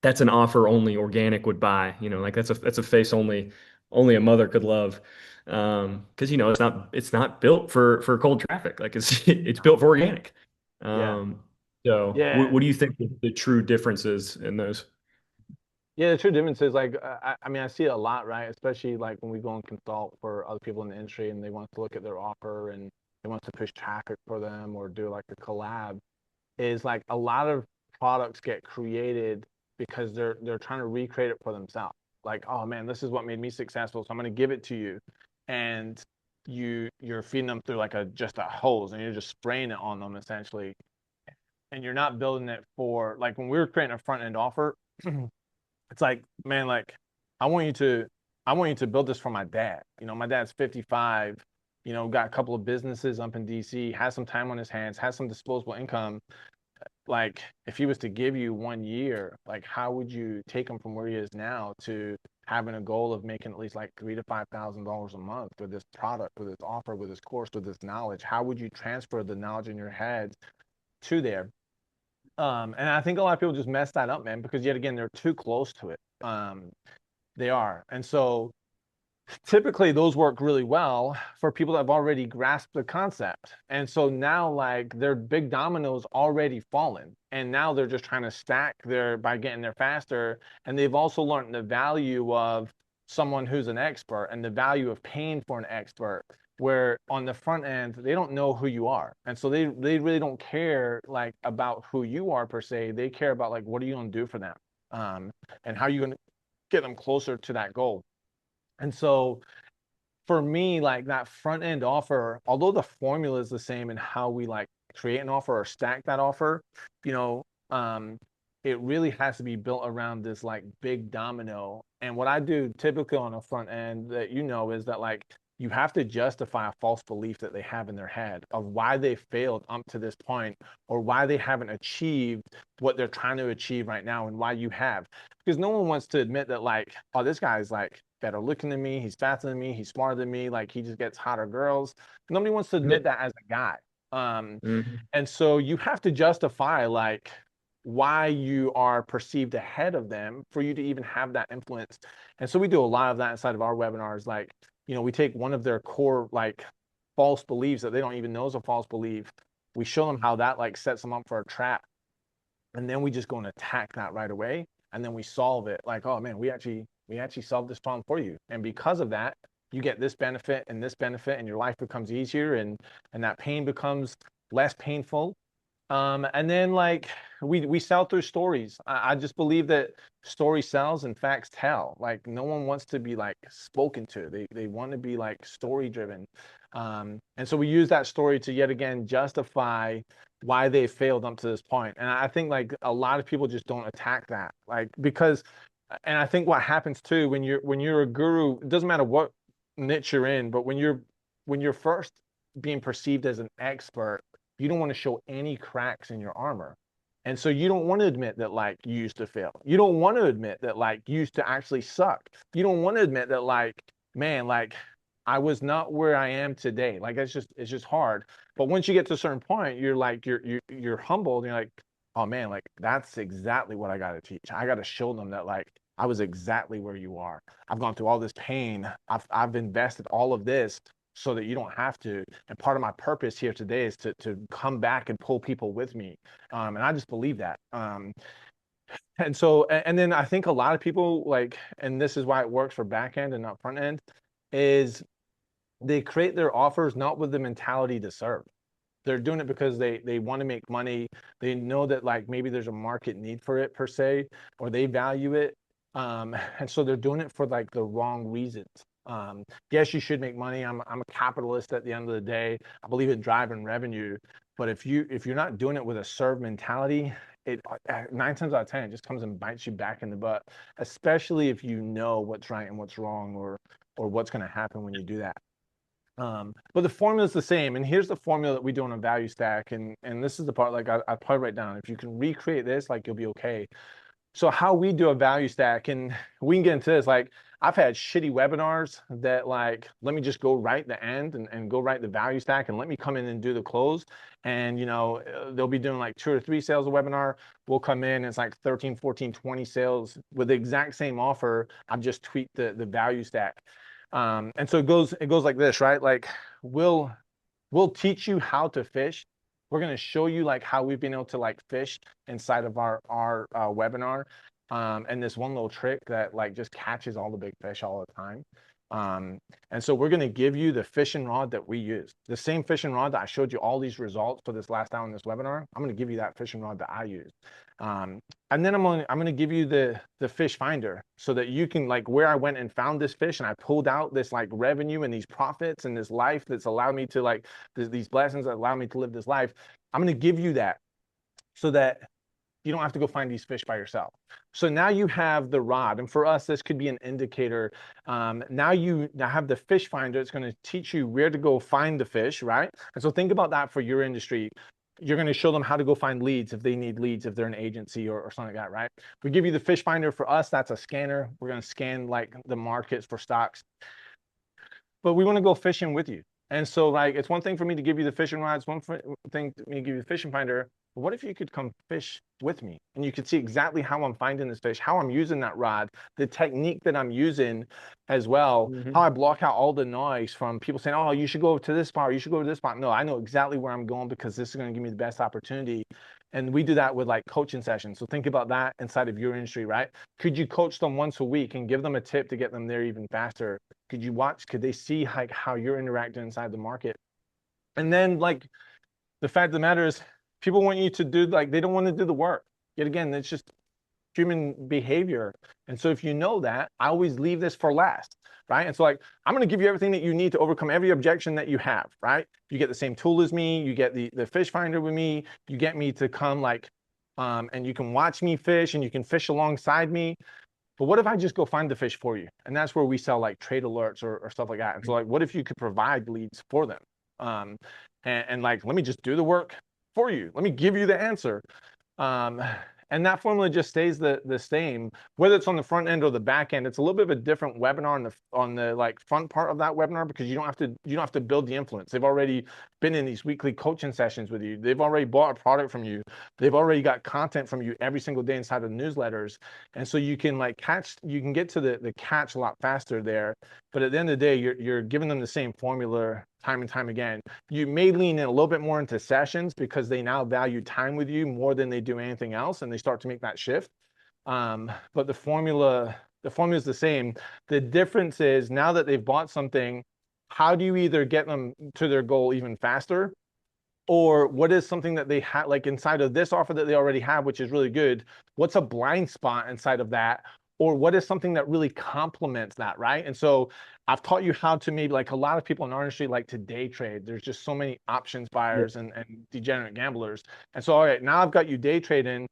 that's an offer only organic would buy. Like that's a face only a mother could love. Because it's not built for cold traffic. Like it's built for organic. Yeah. Um, so Yeah. what do you think the true difference is in those? Yeah, the true difference is like I mean I see it a lot, right? Especially like when we go and consult for other people in the industry and they want to look at their offer and they want to push traffic for them or do like a collab. Is like a lot of products get created because they're trying to recreate it for themselves. Like, oh man, this is what made me successful, so I'm gonna give it to you, and you're feeding them through like a just a hose, and you're just spraying it on them essentially, and you're not building it for like when we were creating a front end offer. It's like, man, like I want you to I want you to build this for my dad. My dad's 55, got a couple of businesses up in DC, has some time on his hands, has some disposable income. Like if he was to give you 1 year, like how would you take him from where he is now to having a goal of making at least like $3,000 to $5,000 a month with this product, with this offer, with this course, with this knowledge? How would you transfer the knowledge in your head to there? And I think a lot of people just mess that up, man, because yet again they're too close to it. They are, and so typically those work really well for people that have already grasped the concept. And so now like their big dominoes already fallen. And now they're just trying to stack there by getting there faster. And they've also learned the value of someone who's an expert and the value of paying for an expert. Where on the front end, they don't know who you are. And so they really don't care like about who you are per se. They care about like what are you gonna do for them? And how are you gonna get them closer to that goal? And so for me, like that front end offer, although the formula is the same in how we like create an offer or stack that offer, you know, um, it really has to be built around this like big domino. And what I do typically on a front end that is that like you have to justify a false belief that they have in their head of why they failed up to this point or why they haven't achieved what they're trying to achieve right now and why you have. Because no one wants to admit that like, oh, this guy's like better looking than me, he's faster than me, he's smarter than me, like he just gets hotter girls. Nobody wants to Yeah. admit that as a guy. Mhm. And so you have to justify like why you are perceived ahead of them for you to even have that influence. And so we do a lot of that inside of our webinars. Like, we take one of their core like false beliefs that they don't even know is a false belief. We show them how that like sets them up for a trap. And then we just go and attack that right away. And then we solve it like, oh man, we actually solved this problem for you. And because of that, you get this benefit and your life becomes easier and that pain becomes less painful. And then like we sell through stories. I just believe that story sells and facts tell. Like no one wants to be like spoken to. They want to be like story driven. And so we use that story to yet again justify why they failed up to this point. And I think like a lot of people just don't attack that. Like because and I think what happens too when you're a guru, it doesn't matter what niche you're in, but when you're first being perceived as an expert, you don't want to show any cracks in your armor. And so you don't want to admit that like you used to fail. You don't want to admit that like you used to actually suck. You don't want to admit that like, man, like I was not where I am today. Like it's just hard. But once you get to a certain point, you're like you're humbled and you're like, oh man, like that's exactly what I got to teach. I got to show them that like I was exactly where you are. I've gone through all this pain. I've invested all of this so that you don't have to. And part of my purpose here today is to come back and pull people with me. And I just believe that. And so, and then I think a lot of people like, and this is why it works for back end and not front end, is they create their offers not with the mentality to serve. They're doing it because they want to make money. They know that like maybe there's a market need for it per se, or they value it. And so they're doing it for like the wrong reasons. Yes, you should make money. I'm a capitalist at the end of the day. I believe in driving revenue. But if you're not doing it with a serve mentality, it 9 times out of 10 it just comes and bites you back in the butt, especially if you know what's right and what's wrong, or what's going to happen when you do that. But the formula is the same. And here's the formula that we do on a value stack. And this is the part like I probably write down. If you can recreate this, like you'll be okay. So how we do a value stack, and we can get into this, like I've had shitty webinars that like, let me just go write the end and go write the value stack and let me come in and do the close. And they'll be doing like 2 or 3 sales a webinar. We'll come in, it's like 13, 14, 20 sales with the exact same offer. I've just tweaked the value stack. And so it goes like this, right? Like we'll we'll teach you how to fish. We're going to show you like how we've been able to like fish inside of our webinar. And this one little trick that like just catches all the big fish all the time. And so we're going to give you the fishing rod that we use. The same fishing rod that I showed you all these results for this last hour in this webinar. I'm going to give you that fishing rod that I use. And then I'm going to give you the fish finder so that you can like where I went and found this fish and I pulled out this like revenue and these profits and this life that's allowed me to like these blessings that allow me to live this life. I'm going to give you that so that you don't have to go find these fish by yourself. So now you have the rod, and for us, this could be an indicator. Now you now have the fish finder. It's going to teach you where to go find the fish, right? And so think about that for your industry. You're going to show them how to go find leads if they need leads, if they're an agency or something like that, right? We give you the fish finder. For us, that's a scanner. We're going to scan like the markets for stocks, but we want to go fishing with you. And so like, it's one thing for me to give you the fishing rods, one thing to me to give you the fishing finder. But what if you could come fish with me and you could see exactly how I'm finding this fish, how I'm using that rod, the technique that I'm using as well, how I Hmm. block out all the noise from people saying, oh, you should go to this spot or you should go to this spot. No, I know exactly where I'm going because this is going to give me the best opportunity. And we do that with like coaching sessions. So think about that inside of your industry, right? Could you coach them once a week and give them a tip to get them there even faster? Could they see like how you're interacting inside the market? And then like the fact of the matter is people want you to do like they don't want to do the work. Yet again, it's just human behavior. And so if you know that, I always leave this for last, right? And so like I'm going to give you everything that you need to overcome every objection that you have, right? You get the same tool as me, you get the fish finder with me, you get me to come like and you can watch me fish and you can fish alongside me. But what if I just go find the fish for you? And that's where we sell like trade alerts or stuff like that. And so like, what if you could provide leads for them? Um, and like, let me just do the work for you. Let me give you the answer. Um, and that formula just stays the same, whether it's on the front end or the back end. It's a little bit of a different webinar on the like front part of that webinar because you don't have to build the influence. They've already been in these weekly coaching sessions with you. They've already bought a product from you. They've already got content from you every single day inside of newsletters. And so you can like you can get to the catch a lot faster there. But at the end of the day, you're giving them the same formula time and time again. You may lean in a little bit more into sessions because they now value time with you more than they do anything else, and they start to make that shift. But the formula is the same. The difference is now that they've bought something, how do you either get them to their goal even faster, or what is something that they have like inside of this offer that they already have, which is really good? What's a blind spot inside of that? Or what is something that really complements that, right? And so I've taught you how to maybe like a lot of people in our industry like to day trade. There's just so many options Yeah. buyers and degenerate gamblers. And so, all right, now I've got you day trading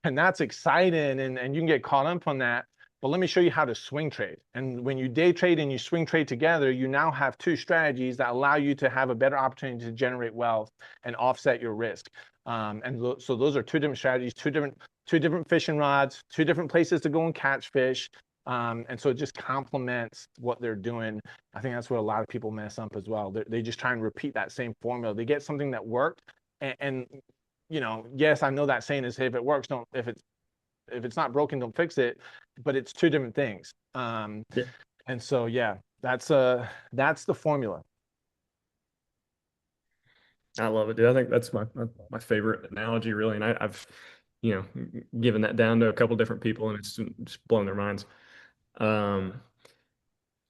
and that's exciting and you can get caught up on that. But let me show you how to swing trade. And when you day trade and you swing trade together, you now have two strategies that allow you to have a better opportunity to generate wealth and offset your risk. So those are two different strategies, two different fishing rods, two different places to go and catch fish. And so it just complements what they're doing. I think that's where a lot of people mess up as well. They just try and repeat that same formula. They get something that worked, and yes, I know that saying is, hey, if it works, don't. If it's not broken, don't fix it. But it's two different things. Yeah. And so yeah, that's the formula. I love it, dude. I think that's my favorite analogy, really. And I've you know, giving that down to a couple different people, and it's just blowing their minds. Um,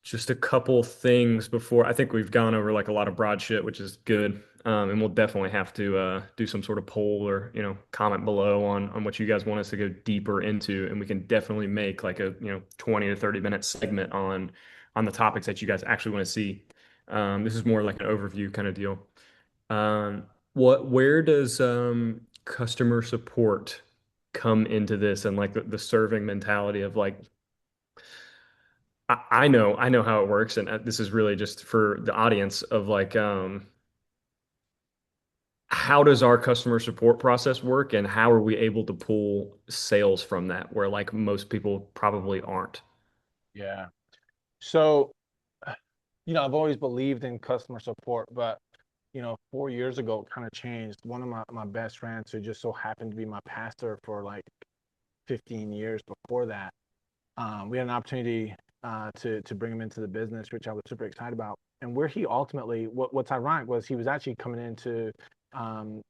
just a couple things before I think we've gone over like a lot of broad shit, which is good. And we'll definitely have to do some sort of poll or comment below on what you guys want us to go deeper into, and we can definitely make like a 20 to 30 minute segment on the topics that you guys actually want to see. This is more like an overview kind of deal. Where does customer support come into this, and like the serving mentality of like I know how it works, and this is really just for the audience of like, how does our customer support process work, and how are we able to pull sales from that, where like most people probably aren't? Yeah. So, I've always believed in customer support, but 4 years ago, it kind of changed. One of my best friends, who just so happened to be my pastor for like 15 years before that, we had an opportunity to bring him into the business, which I was super excited about. And where he ultimately, what's ironic was he was actually coming into um,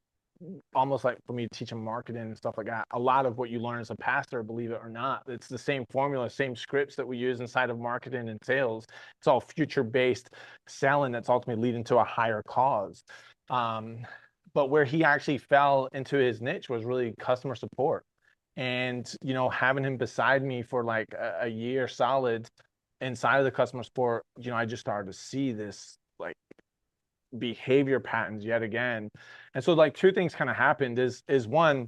almost like for me to teach him marketing and stuff like that. A lot of what you learn as a pastor, believe it or not, it's the same formula, same scripts that we use inside of marketing and sales. It's all future based selling that's ultimately leading to a higher cause. Um, but where he actually fell into his niche was really customer support. And having him beside me for like a year solid inside of the customer support, I just started to see this like behavior patterns yet again. And so like two things kind of happened is one,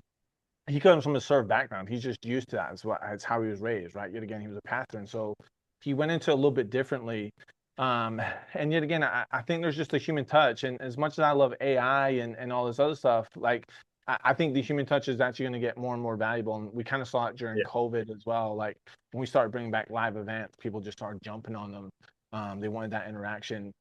he comes from a serve background. He's just used to that. It's how he was raised, right? Yet again, he was a pastor. And so he went into it a little bit differently. Um, and yet again, I think there's just a human touch. And as much as I love AI and all this other stuff, like I think the human touch is actually going to get more and more valuable. And we kind of saw it during Yeah. COVID as well. Like when we started bringing back live events, people just started jumping on them. They wanted that interaction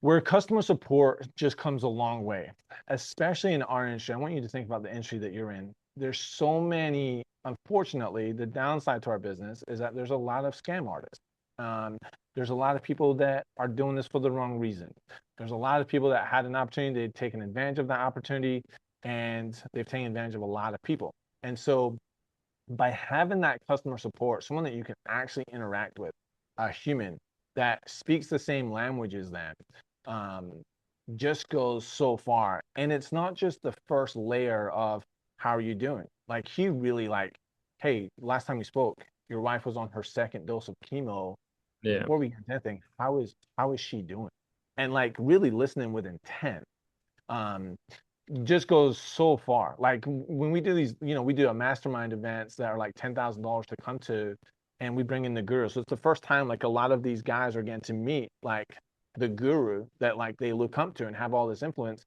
where customer support just comes a long way, especially in our industry. I want you to think about the industry that you're in. There's so many, unfortunately, the downside to our business is that there's a lot of scam artists. Um, there's a lot of people that are doing this for the wrong reason. There's a lot of people that had an opportunity, they've taken advantage of that opportunity, and they've taken advantage of a lot of people. And so by having that customer support, someone that you can actually interact with, a human that speaks the same language as them, um, just goes so far. And it's not just the first layer of how are you doing? Like he really like, hey, last time we spoke, your wife was on her second dose of chemo. Yeah. Before we get to anything, how is she doing? And like really listening with intent. Um, just goes so far. Like when we do these, we do a mastermind events that are like $10,000 to come to, and we bring in the guru. So it's the first time like a lot of these guys are getting to meet like the guru that like they look up to and have all this influence.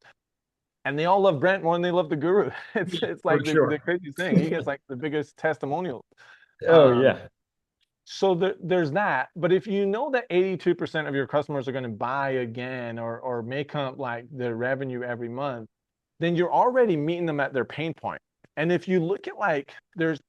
And they all love Brent more than they love the guru. It's For like the sure. craziest thing. He gets like the biggest testimonials. Oh Um, yeah. so there's that. But if you know that 82% of your customers are going to buy again or make up like their revenue every month, then you're already meeting them at their pain point. And if you look at like there's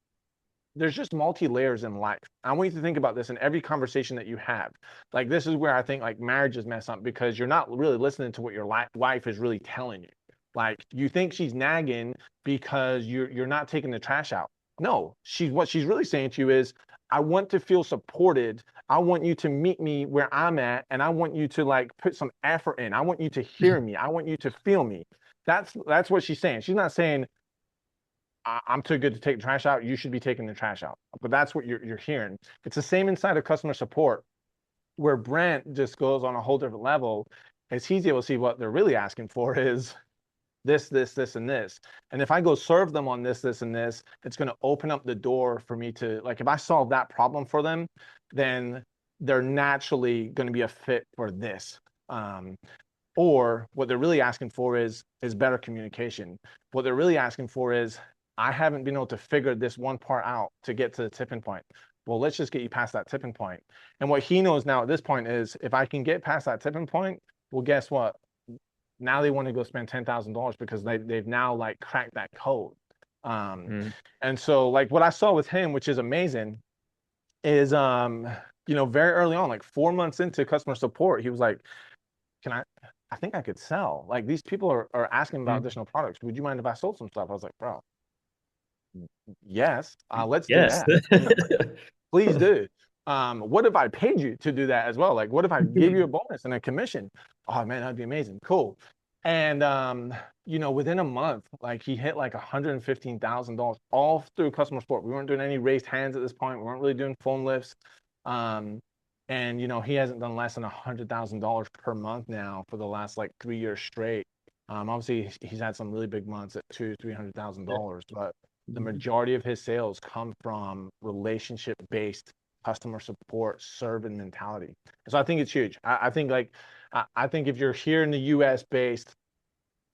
just multi layers in life. I want you to think about this in every conversation that you have. Like this is where I think like marriages mess up because you're not really listening to what your wife is really telling you. Like you think she's nagging because you're not taking the trash out. No, what she's really saying to you is, I want to feel supported. I want you to meet me where I'm at, and I want you to like put some effort in. I want you to hear me. I want you to feel me. That's what she's saying. She's not saying I'm too good to take the trash out. You should be taking the trash out. But that's what you're hearing. It's the same inside of customer support, where Brent just goes on a whole different level, as he's able to see what they're really asking for is this, and this. And if I go serve them on this, and this, it's going to open up the door for me to like. If I solve that problem for them, then they're naturally going to be a fit for this. Or what they're really asking for is better communication. What they're really asking for is, I haven't been able to figure this one part out to get to the tipping point. Well, let's just get you past that tipping point. And what he knows now at this point is, if I can get past that tipping point, well, guess what? Now they want to go spend $10,000 because they've now like cracked that code. Um, Mm. and so like what I saw with him, which is amazing, is very early on, like 4 months into customer support, he was like, can I think I could sell. Like these people are asking about Mm. additional products. Would you mind if I sold some stuff? I was like, bro, Yes, let's do Yes. that. Please do. What if I paid you to do that as well? Like, what if I gave you a bonus and a commission? Oh man, that'd be amazing. Cool. And within a month, like he hit like $115,000 all through customer support. We weren't doing any raised hands at this point. We weren't really doing phone lifts. Um, and he hasn't done less than $100,000 per month now for the last like 3 years straight. Obviously he's had some really big months at $200,000, 300,000, but the majority of his sales come from relationship based customer support servant mentality. So I think it's huge. I think I think if you're here in the US based,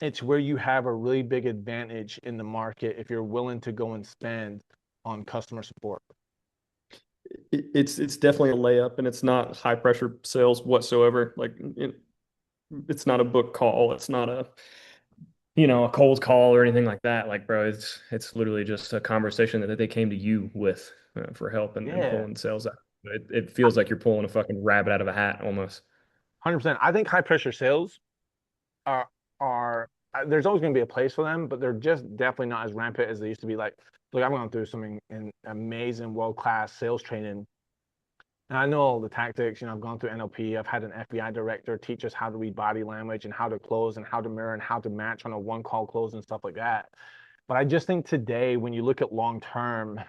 it's where you have a really big advantage in the market if you're willing to go and spend on customer support. It's definitely a layup, and it's not high pressure sales whatsoever. Like it's not a book call. It's not a cold call or anything like that. Like, bro, it's literally just a conversation that they came to you with for help and Yeah. pulling sales out. It feels like you're pulling a fucking rabbit out of a hat almost. 100%. I think high pressure sales are are there's always going to be a place for them, but they're just definitely not as rampant as they used to be. Like, look, I'm going through something in amazing world class sales training. And I know all the tactics. I've gone through NLP. I've had an FBI director teach us how to read body language and how to close and how to mirror and how to match on a one call close and stuff like that. But I just think today, when you look at long term,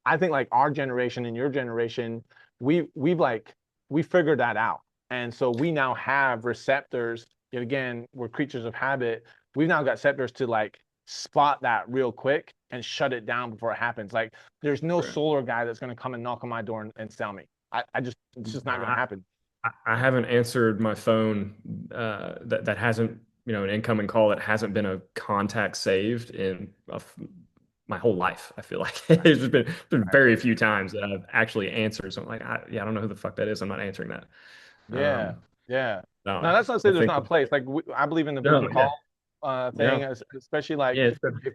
I think like our generation and your generation, we've like we figured that out, and so we now have receptors. Again, we're creatures of habit. We've now got receptors to like spot that real quick and shut it down before it happens. Like, there's no Right. solar guy that's going to come and knock on my door and sell me. I just it's just not going to I, happen. I haven't answered my phone that hasn't, an incoming call that hasn't been a contact saved in my whole life. I feel like there's just been Right. very few times that I've actually answered. So I'm like, yeah, I don't know who the fuck that is. I'm not answering that. Yeah, Um, yeah. no, No, that's not to I say there's think not a place. Like I believe in the book no, a yeah, call yeah, thing, especially like yeah, it's good. if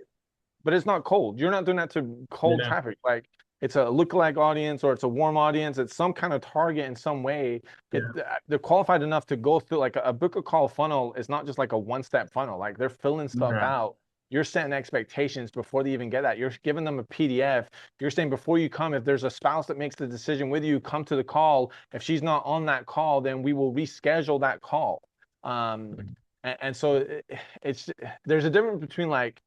but it's not cold. You're not doing that to cold Yeah, traffic. Like, it's a lookalike audience or it's a warm audience. It's some kind of target in some way. yeah, They're qualified enough to go through like a book a call funnel is not just like a one-step funnel. Like, they're filling stuff no, out. You're setting expectations before they even get that. You're giving them a PDF. You're saying before you come, if there's a spouse that makes the decision with you, come to the call. If she's not on that call, then we will reschedule that call. Um, and so it's there's a difference between like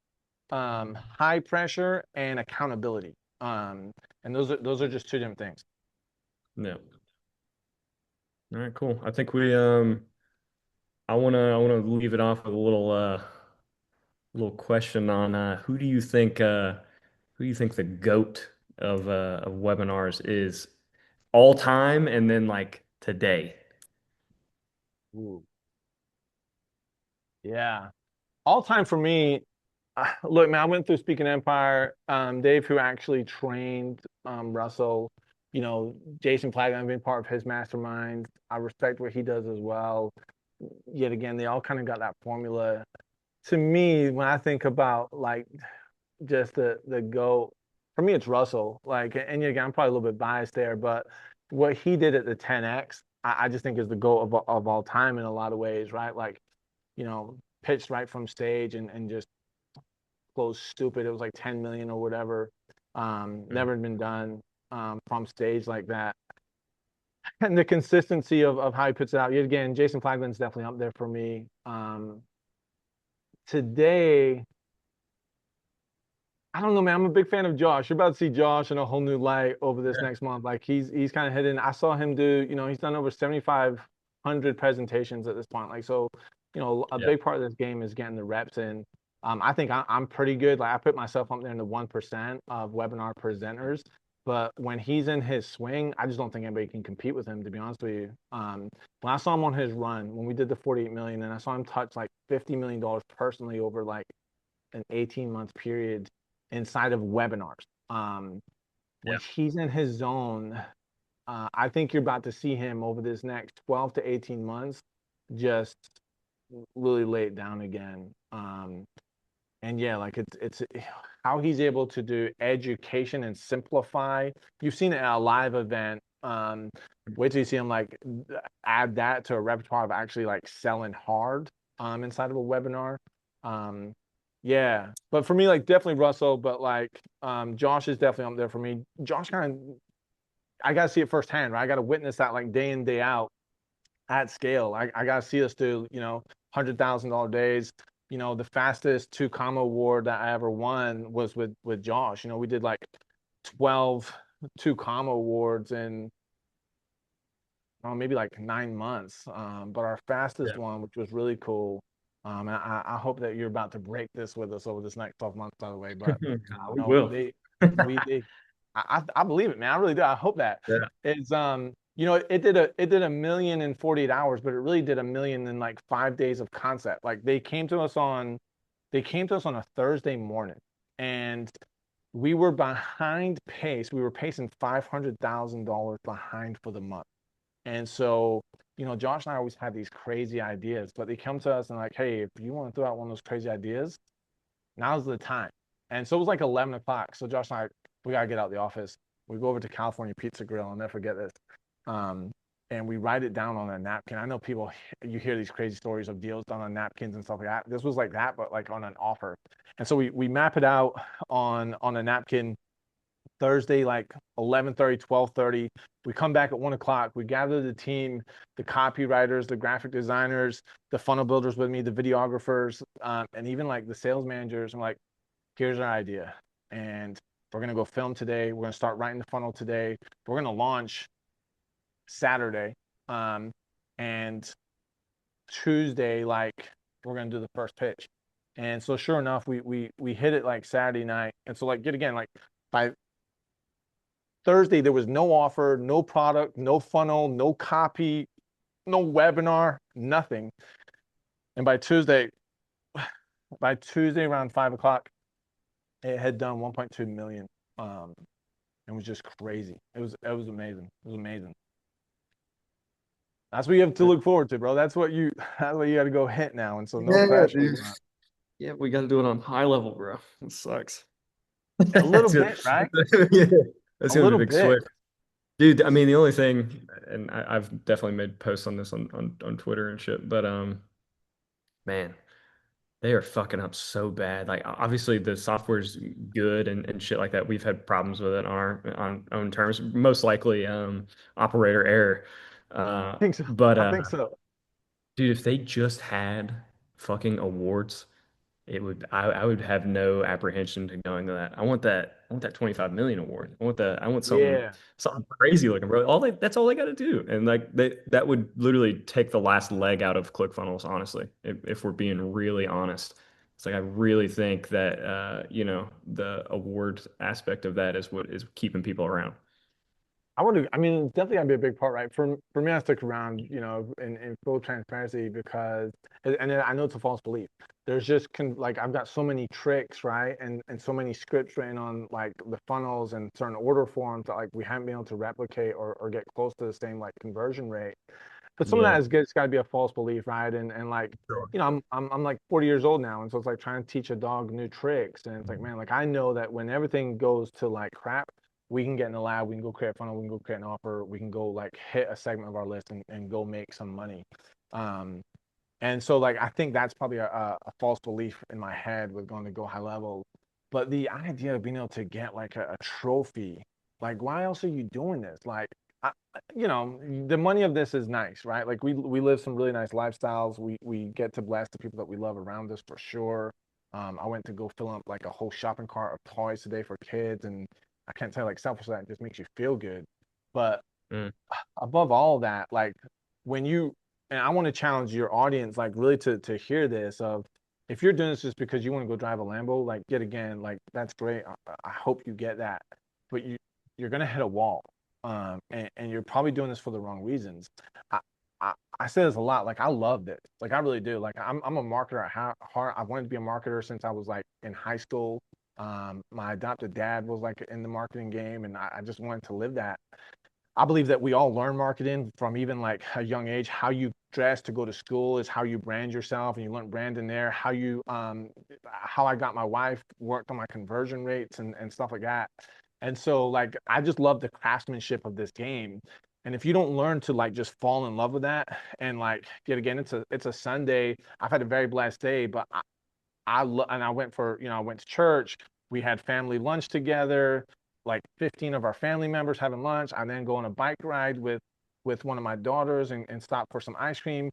high pressure and accountability. And those are just two different things. no. All right, cool. I think I wanna leave it off with a little question on who do you think the goat of webinars is all time and then like today? Ooh. Yeah. All time for me, look, man, I went through Speaking Empire. Dave, who actually trained Russell, Jason Flagg, I've been part of his mastermind. I respect what he does as well. Yet again, they all kind of got that formula. To me, when I think about like just the GOAT. For me, it's Russell. Like, and again, I'm probably a little bit biased there, but what he did at the 10x, I just think is the GOAT of all time in a lot of ways, right? Like, pitched right from stage and just closed stupid. It was like 10 million or whatever. Never been done from stage like that. And the consistency of how he puts it out. Yet again, Jason Flagman's definitely up there for me. Today, I don't know, man. I'm a big fan of Josh. You're about to see Josh in a whole new light over this Yeah, next month. Like, he's kind of hidden. I saw him do, he's done over 7,500 presentations at this point. Like, so, a yeah, big part of this game is getting the reps in. I think I'm pretty good. Like, I put myself up there in the 1% of webinar presenters. But when he's in his swing, I just don't think anybody can compete with him, to be honest with you. When I saw him on his run, when we did the 48 million, and I saw him touch like $50 million personally over like an 18-month period inside of webinars. When yeah. he's in his zone, I think you're about to see him over this next 12 to 18 months just really lay it down again. And yeah, like it's how he's able to do education and simplify. You've seen it at a live event. Wait till you see him like add that to a repertoire of actually like selling hard inside of a webinar. Um, Yeah, but for me, like definitely Russell, but like Josh is definitely up there for me. Josh kind of, I gotta see it firsthand, right? I gotta witness that like day in day out at scale. I gotta see us do, $100,000 days. The fastest two comma award that I ever won was with Josh. We did like 12 two comma awards in maybe like 9 months. But our fastest Yeah. one, which was really cool. And I hope that you're about to break this with us over this next 12 months, by the way. But We no, will. they, I believe it, man. I really do. I hope that Yeah. it's it did a million in 48 hours, but it really did a million in like 5 days of concept. Like they came to us on a Thursday morning, and we were behind pace. We were pacing $500,000 behind for the month. And so, Josh and I always had these crazy ideas, but they come to us and like, hey, if you want to throw out one of those crazy ideas, now's the time. And so it was like 11 o'clock. So Josh and I, we gotta get out of the office. We go over to California Pizza Grill. I'll never forget this. Um, and we write it down on a napkin. I know people, you hear these crazy stories of deals done on napkins and stuff like that. This was like that, but like on an offer. And so we map it out on a napkin. Thursday, like 11:30, 12:30. We come back at 1 o'clock. We gather the team, the copywriters, the graphic designers, the funnel builders with me, the videographers, and even like the sales managers. I'm like, here's our idea. And we're going to go film today. We're going to start writing the funnel today. We're going to launch Saturday. And Tuesday, like, we're going to do the first pitch. And so sure enough, we hit it like Saturday night. And so like, get again, like by Thursday, there was no offer, no product, no funnel, no copy, no webinar, nothing. And by Tuesday around 5 o'clock, it had done 1.2 million. It was just crazy. It was amazing. It was amazing. That's what you have to look forward to, bro. That's what you got to go hit now. And so no Yeah, pressure. dude. Yeah, we got to do it on high level, bro. It sucks. A little That's good. bit, right? Yeah, that's A gonna be a little big bit. switch, dude. I mean, the only thing, and I've definitely made posts on this on Twitter and shit, but man, they are fucking up so bad. Like obviously the software's good and shit like that. We've had problems with it on our on own terms, most likely operator error. I think so. But I think so. dude, if they just had fucking awards, I would have no apprehension to going to that. I want that 25 million award. I want Yeah. something crazy looking, bro. That's all they got to do. And like that would literally take the last leg out of ClickFunnels, honestly, if we're being really honest. It's like I really think that the award aspect of that is what is keeping people around. I mean, it's definitely gonna be a big part, right? For me, I stick around, in full transparency because, and I know it's a false belief. There's just like I've got so many tricks, right, and so many scripts written on like the funnels and certain order forms that like we haven't been able to replicate or get close to the same like conversion rate. But some of Yeah. that is good. It's got to be a false belief, right? And like, Sure. I'm like 40 years old now, and so it's like trying to teach a dog new tricks, and it's like, man, like I know that when everything goes to like crap, we can get in the lab, we can go create a funnel, we can go create an offer, we can go like hit a segment of our list and go make some money. Um, and so like I think that's probably a false belief in my head with going to go high level. But the idea of being able to get like a trophy, like why else are you doing this? Like I, the money of this is nice, right? Like we live some really nice lifestyles. We get to bless the people that we love around us for sure. I went to go fill up like a whole shopping cart of toys today for kids, and I can't tell you like selfish that it just makes you feel good. But Mm. above all that, like when you and I want to challenge your audience, like really to hear this of if you're doing this just because you want to go drive a Lambo, like yet again, like that's great. I hope you get that, but you're gonna hit a wall, and you're probably doing this for the wrong reasons. I, I I say this a lot. Like I love this. Like I really do. Like I'm a marketer at heart. I wanted to be a marketer since I was like in high school. My adopted dad was like in the marketing game, and I just wanted to live that. I believe that we all learn marketing from even like a young age. How you dress to go to school is how you brand yourself, and you learn branding there. How I got my wife worked on my conversion rates and stuff like that. And so like I just love the craftsmanship of this game. And if you don't learn to like just fall in love with that and like yet again, it's a Sunday. I've had a very blessed day, but and I went for, I went to church. We had family lunch together, like 15 of our family members having lunch. I then go on a bike ride with one of my daughters and stop for some ice cream.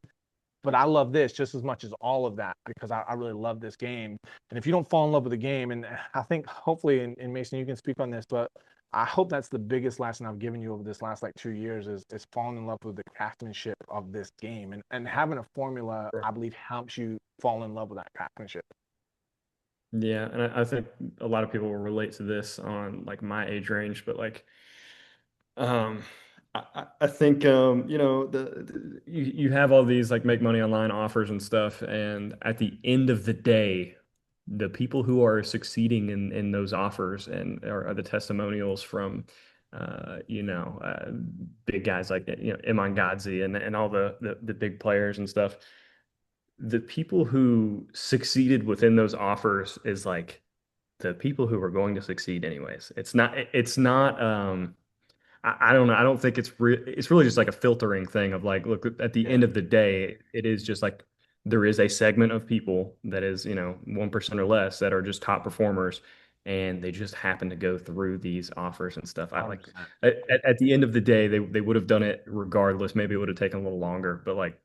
But I love this just as much as all of that because I really love this game. And if you don't fall in love with the game, and I think hopefully, and Mason, you can speak on this, but I hope that's the biggest lesson I've given you over this last like 2 years is falling in love with the craftsmanship of this game. And having a formula, I believe, helps you fall in love with that craftsmanship. Yeah, and I think a lot of people will relate to this on like my age range, but like um I think you know you have all these like make money online offers and stuff, and at the end of the day, the people who are succeeding in those offers and are the testimonials from big guys like Iman Gadzhi and all the big players and stuff. The people who succeeded within those offers is like the people who are going to succeed anyways. I don't know. I don't think it's really just like a filtering thing of like, look, at the Yeah. end of the day, it is just like there is a segment of people that is, 1% or less that are just top performers and they just happen to go through these offers and stuff. I like 100%. at the end of the day, they would have done it regardless. Maybe it would have taken a little longer, but like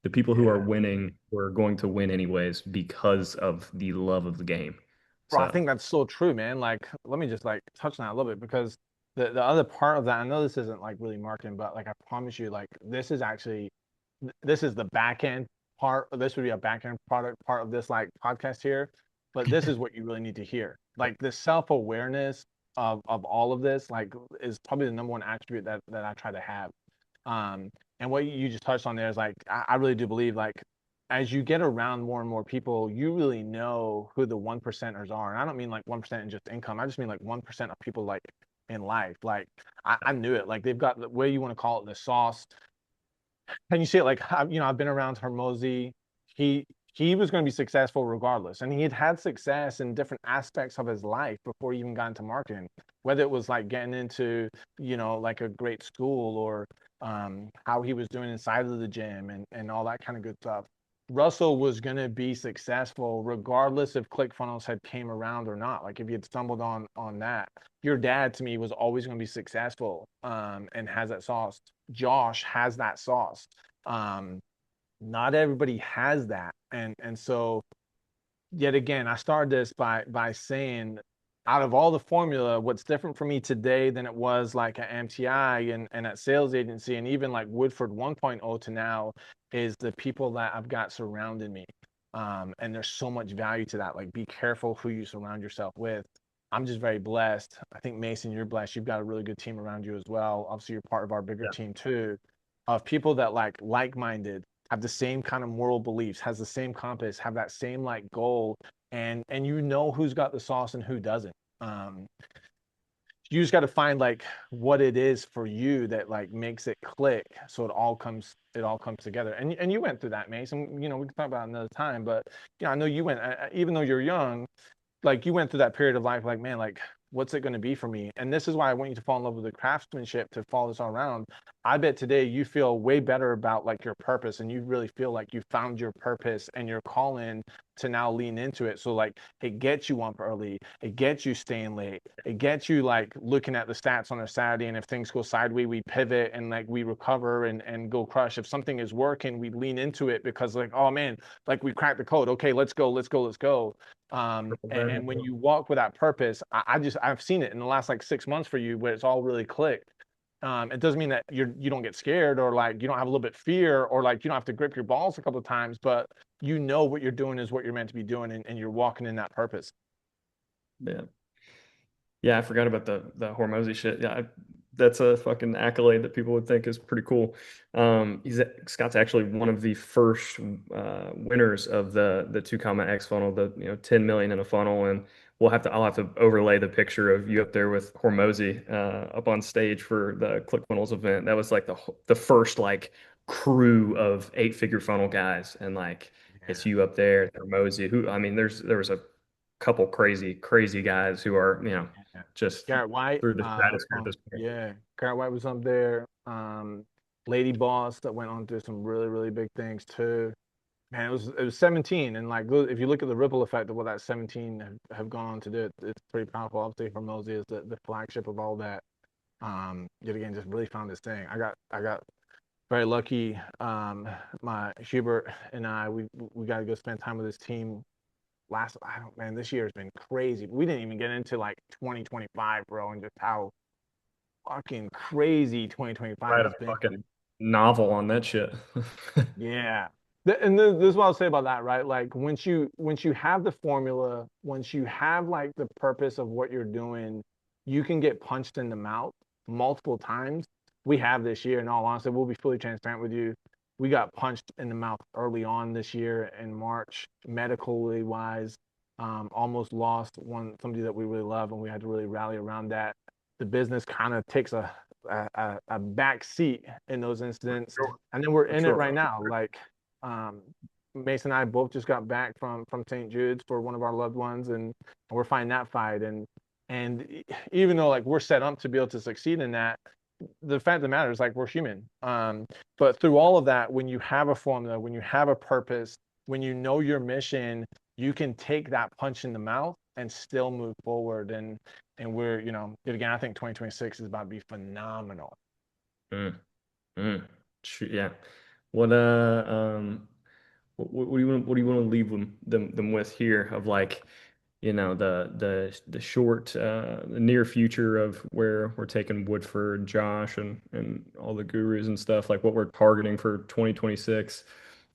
the people who are Yeah. winning were going to win anyways because of the love of the game. Bro, I So, think that's so true, man. Like, let me just like touch on that a little bit because the other part of that, I know this isn't like really marketing, but like I promise you, like this is actually this is the back end part. This would be a back end product part of this like podcast here, but this is what you really need to hear. Like the self awareness of all of this, like, is probably the number one attribute that I try to have. And what you just touched on there is like I really do believe like as you get around more and more people, you really know who the one percenters are. And I don't mean like 1% in just income. I just mean like 1% of people like in life. Like I knew it. Like they've got the way you want to call it, the sauce. And you see it like I've been around Hermosi. He he was going to be successful regardless, and he had had success in different aspects of his life before he even got into marketing. Whether it was like getting into like a great school or how he was doing inside of the gym and all that kind of good stuff. Russell was going to be successful regardless if ClickFunnels had came around or not. Like if he had stumbled on that, your dad to me was always going to be successful and has that sauce. Josh has that sauce. Um, Not everybody has that, and so yet again, I started this by saying, out of all the formula, what's different for me today than it was like at MTI and at sales agency and even like Woodford 1.0 to now is the people that I've got surrounding me. And there's so much value to that. Like, be careful who you surround yourself with. I'm just very blessed. I think Mason, you're blessed. You've got a really good team around you as well. Obviously, you're part of our bigger yeah. team too, of people that like-minded, have the same kind of moral beliefs, has the same compass, have that same like goal, and you know who's got the sauce and who doesn't. Um, you just got to find like what it is for you that like makes it click, so it all comes together. And you went through that, Mason. We can talk about it another time, but I know you went. Even though you're young, like you went through that period of life, like, man, like what's it going to be for me? And this is why I want you to fall in love with the craftsmanship to follow this all around. I bet today you feel way better about like your purpose and you really feel like you found your purpose and your calling to now lean into it. So like it gets you up early, it gets you staying late, it gets you like looking at the stats on a Saturday, and if things go sideways, we pivot and like we recover and go crush. If something is working, we lean into it because like, oh man, like we cracked the code. Okay, let's go, let's go, let's go. And when you walk with that purpose, I've seen it in the last like 6 months for you where it's all really clicked. It doesn't mean that you don't get scared or like you don't have a little bit fear or like you don't have to grip your balls a couple of times, but you know what you're doing is what you're meant to be doing, and you're walking in that purpose. Yeah. Yeah, I forgot about the Hormozy shit. Yeah, that's a fucking accolade that people would think is pretty cool. Scott's actually one of the first winners of the 2 X funnel, the 10 million in a funnel, and I'll have to overlay the picture of you up there with Hormozy up on stage for the ClickFunnels event. That was like the first like crew of 8-figure funnel guys, and like it's Yeah. you up there, Hormozy. Who I mean, there was a couple crazy guys who are, Yeah. just Garrett White, through the stratosphere at this point. yeah, Garrett White was up there. Lady Boss that went on to some really, really big things too. Man, it was 17, and like if you look at the ripple effect of what that 17 have gone on to do, it's pretty powerful. Obviously, Hormozy is the flagship of all that. Yet again, just really found this thing. I got very lucky. My Hubert and I, we got to go spend time with this team last. I don't man, this year has been crazy. We didn't even get into like 2025, bro, and just how fucking crazy 2025 Write a has been. fucking novel on that shit. Yeah. And this is what I'll say about that, right? Like once you have the formula, once you have like the purpose of what you're doing, you can get punched in the mouth multiple times. We have this year, in all honesty, we'll be fully transparent with you. We got punched in the mouth early on this year in March, medically wise. Almost lost somebody that we really love, and we had to really rally around that. The business kind of takes a back seat in those incidents, Sure. and then we're For in it sure. right now. Like um, Mason and I both just got back from St. Jude's for one of our loved ones, and we're fighting that fight. And even though like we're set up to be able to succeed in that, the fact of the matter is like we're human. But through all of that, when you have a formula, when you have a purpose, when you know your mission, you can take that punch in the mouth and still move forward. And we're, again, I think 2026 is about to be phenomenal. Mm, mm. Yeah. What what do you want to leave them with here of like, the short the near future of where we're taking Woodford, Josh and all the gurus and stuff, like what we're targeting for 2026.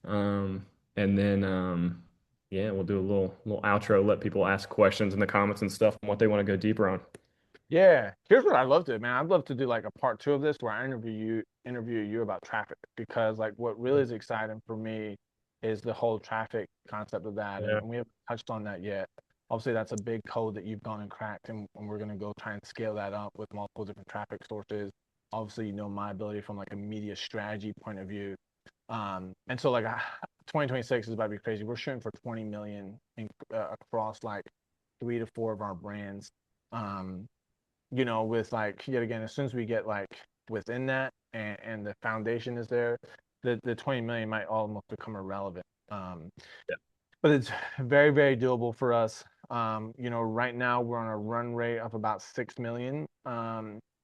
And then yeah, we'll do a little outro, let people ask questions in the comments and stuff on what they want to go deeper on. Yeah, here's what I'd love to, man. I'd love to do like a part two of this where I interview you about traffic because like what really is exciting for me is the whole traffic concept of that, and, Yeah. and we haven't touched on that yet. Obviously, that's a big code that you've gone and cracked, and we're gonna go try and scale that up with multiple different traffic sources. Obviously, my ability from like a media strategy point of view, and so like 2026 is about to be crazy. We're shooting for 20 million across like 3 to 4 of our brands. Um, with like yet again, as soon as we get like within that and the foundation is there, the 20 million might almost become irrelevant. Yeah. But it's very, very doable for us. Right now we're on a run rate of about 6 million.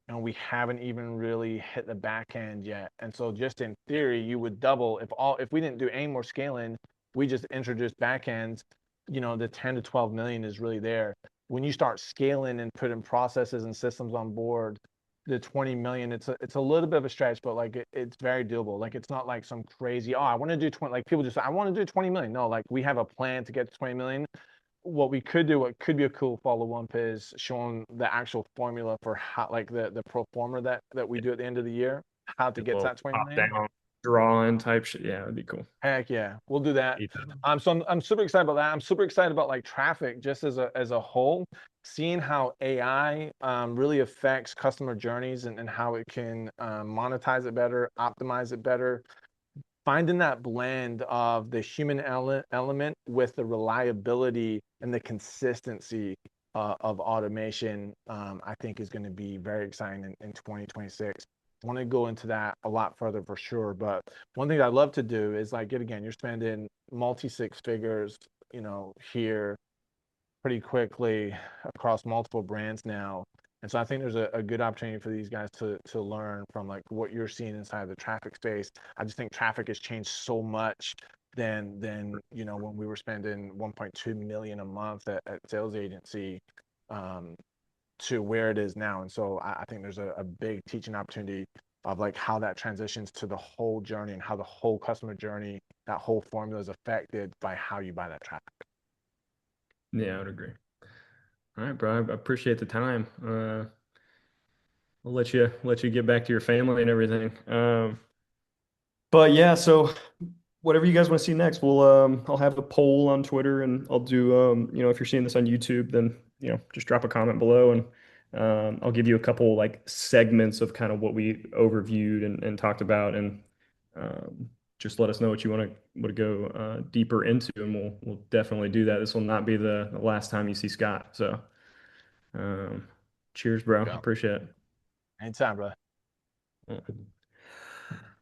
And we haven't even really hit the back end yet. And so just in theory, you would double if we didn't do any more scaling, we just introduced back ends, the 10 to 12 million is really there. When you start scaling and putting processes and systems on board, the 20 million, it's a little bit of a stretch, but like it's very doable. Like it's not like some crazy, I want to do 20, like people just say, I want to do 20 million. No, like we have a plan to get to 20 million. What could be a cool follow-up is showing the actual formula for how, like the pro forma that we Yeah. do at the end of the year, how to A get to little that 20 top million. down drawing type shit. Yeah, that'd be cool. Heck yeah, we'll do that. Eat that. So I'm super excited about that. I'm super excited about like traffic just as a whole, seeing how AI really affects customer journeys and how it can monetize it better, optimize it better, finding that blend of the human element with the reliability and the consistency of automation, I think is going to be very exciting in 2026. I want to go into that a lot further for sure. But one thing I'd love to do is like, yet again, you're spending multi six figures, here pretty quickly across multiple brands now. And so I think there's a good opportunity for these guys to learn from like what you're seeing inside of the traffic space. I just think traffic has changed so much than when we were spending 1.2 million a month at sales agency, um, to where it is now. And so I think there's a big teaching opportunity of like how that transitions to the whole journey and how the whole customer journey, that whole formula is affected by how you buy that traffic. Yeah, I would agree. All right, bro. I appreciate the time. I'll let you get back to your family and everything. But yeah, so whatever you guys want to see next, I'll have a poll on Twitter and I'll do if you're seeing this on YouTube, then just drop a comment below and I'll give you a couple like segments of kind of what we overviewed and talked about and just let us know what you want to go deeper into and we'll definitely do that. This will not be the last time you see Scott. So um, cheers, bro. Yeah. Appreciate Anytime, bro. it.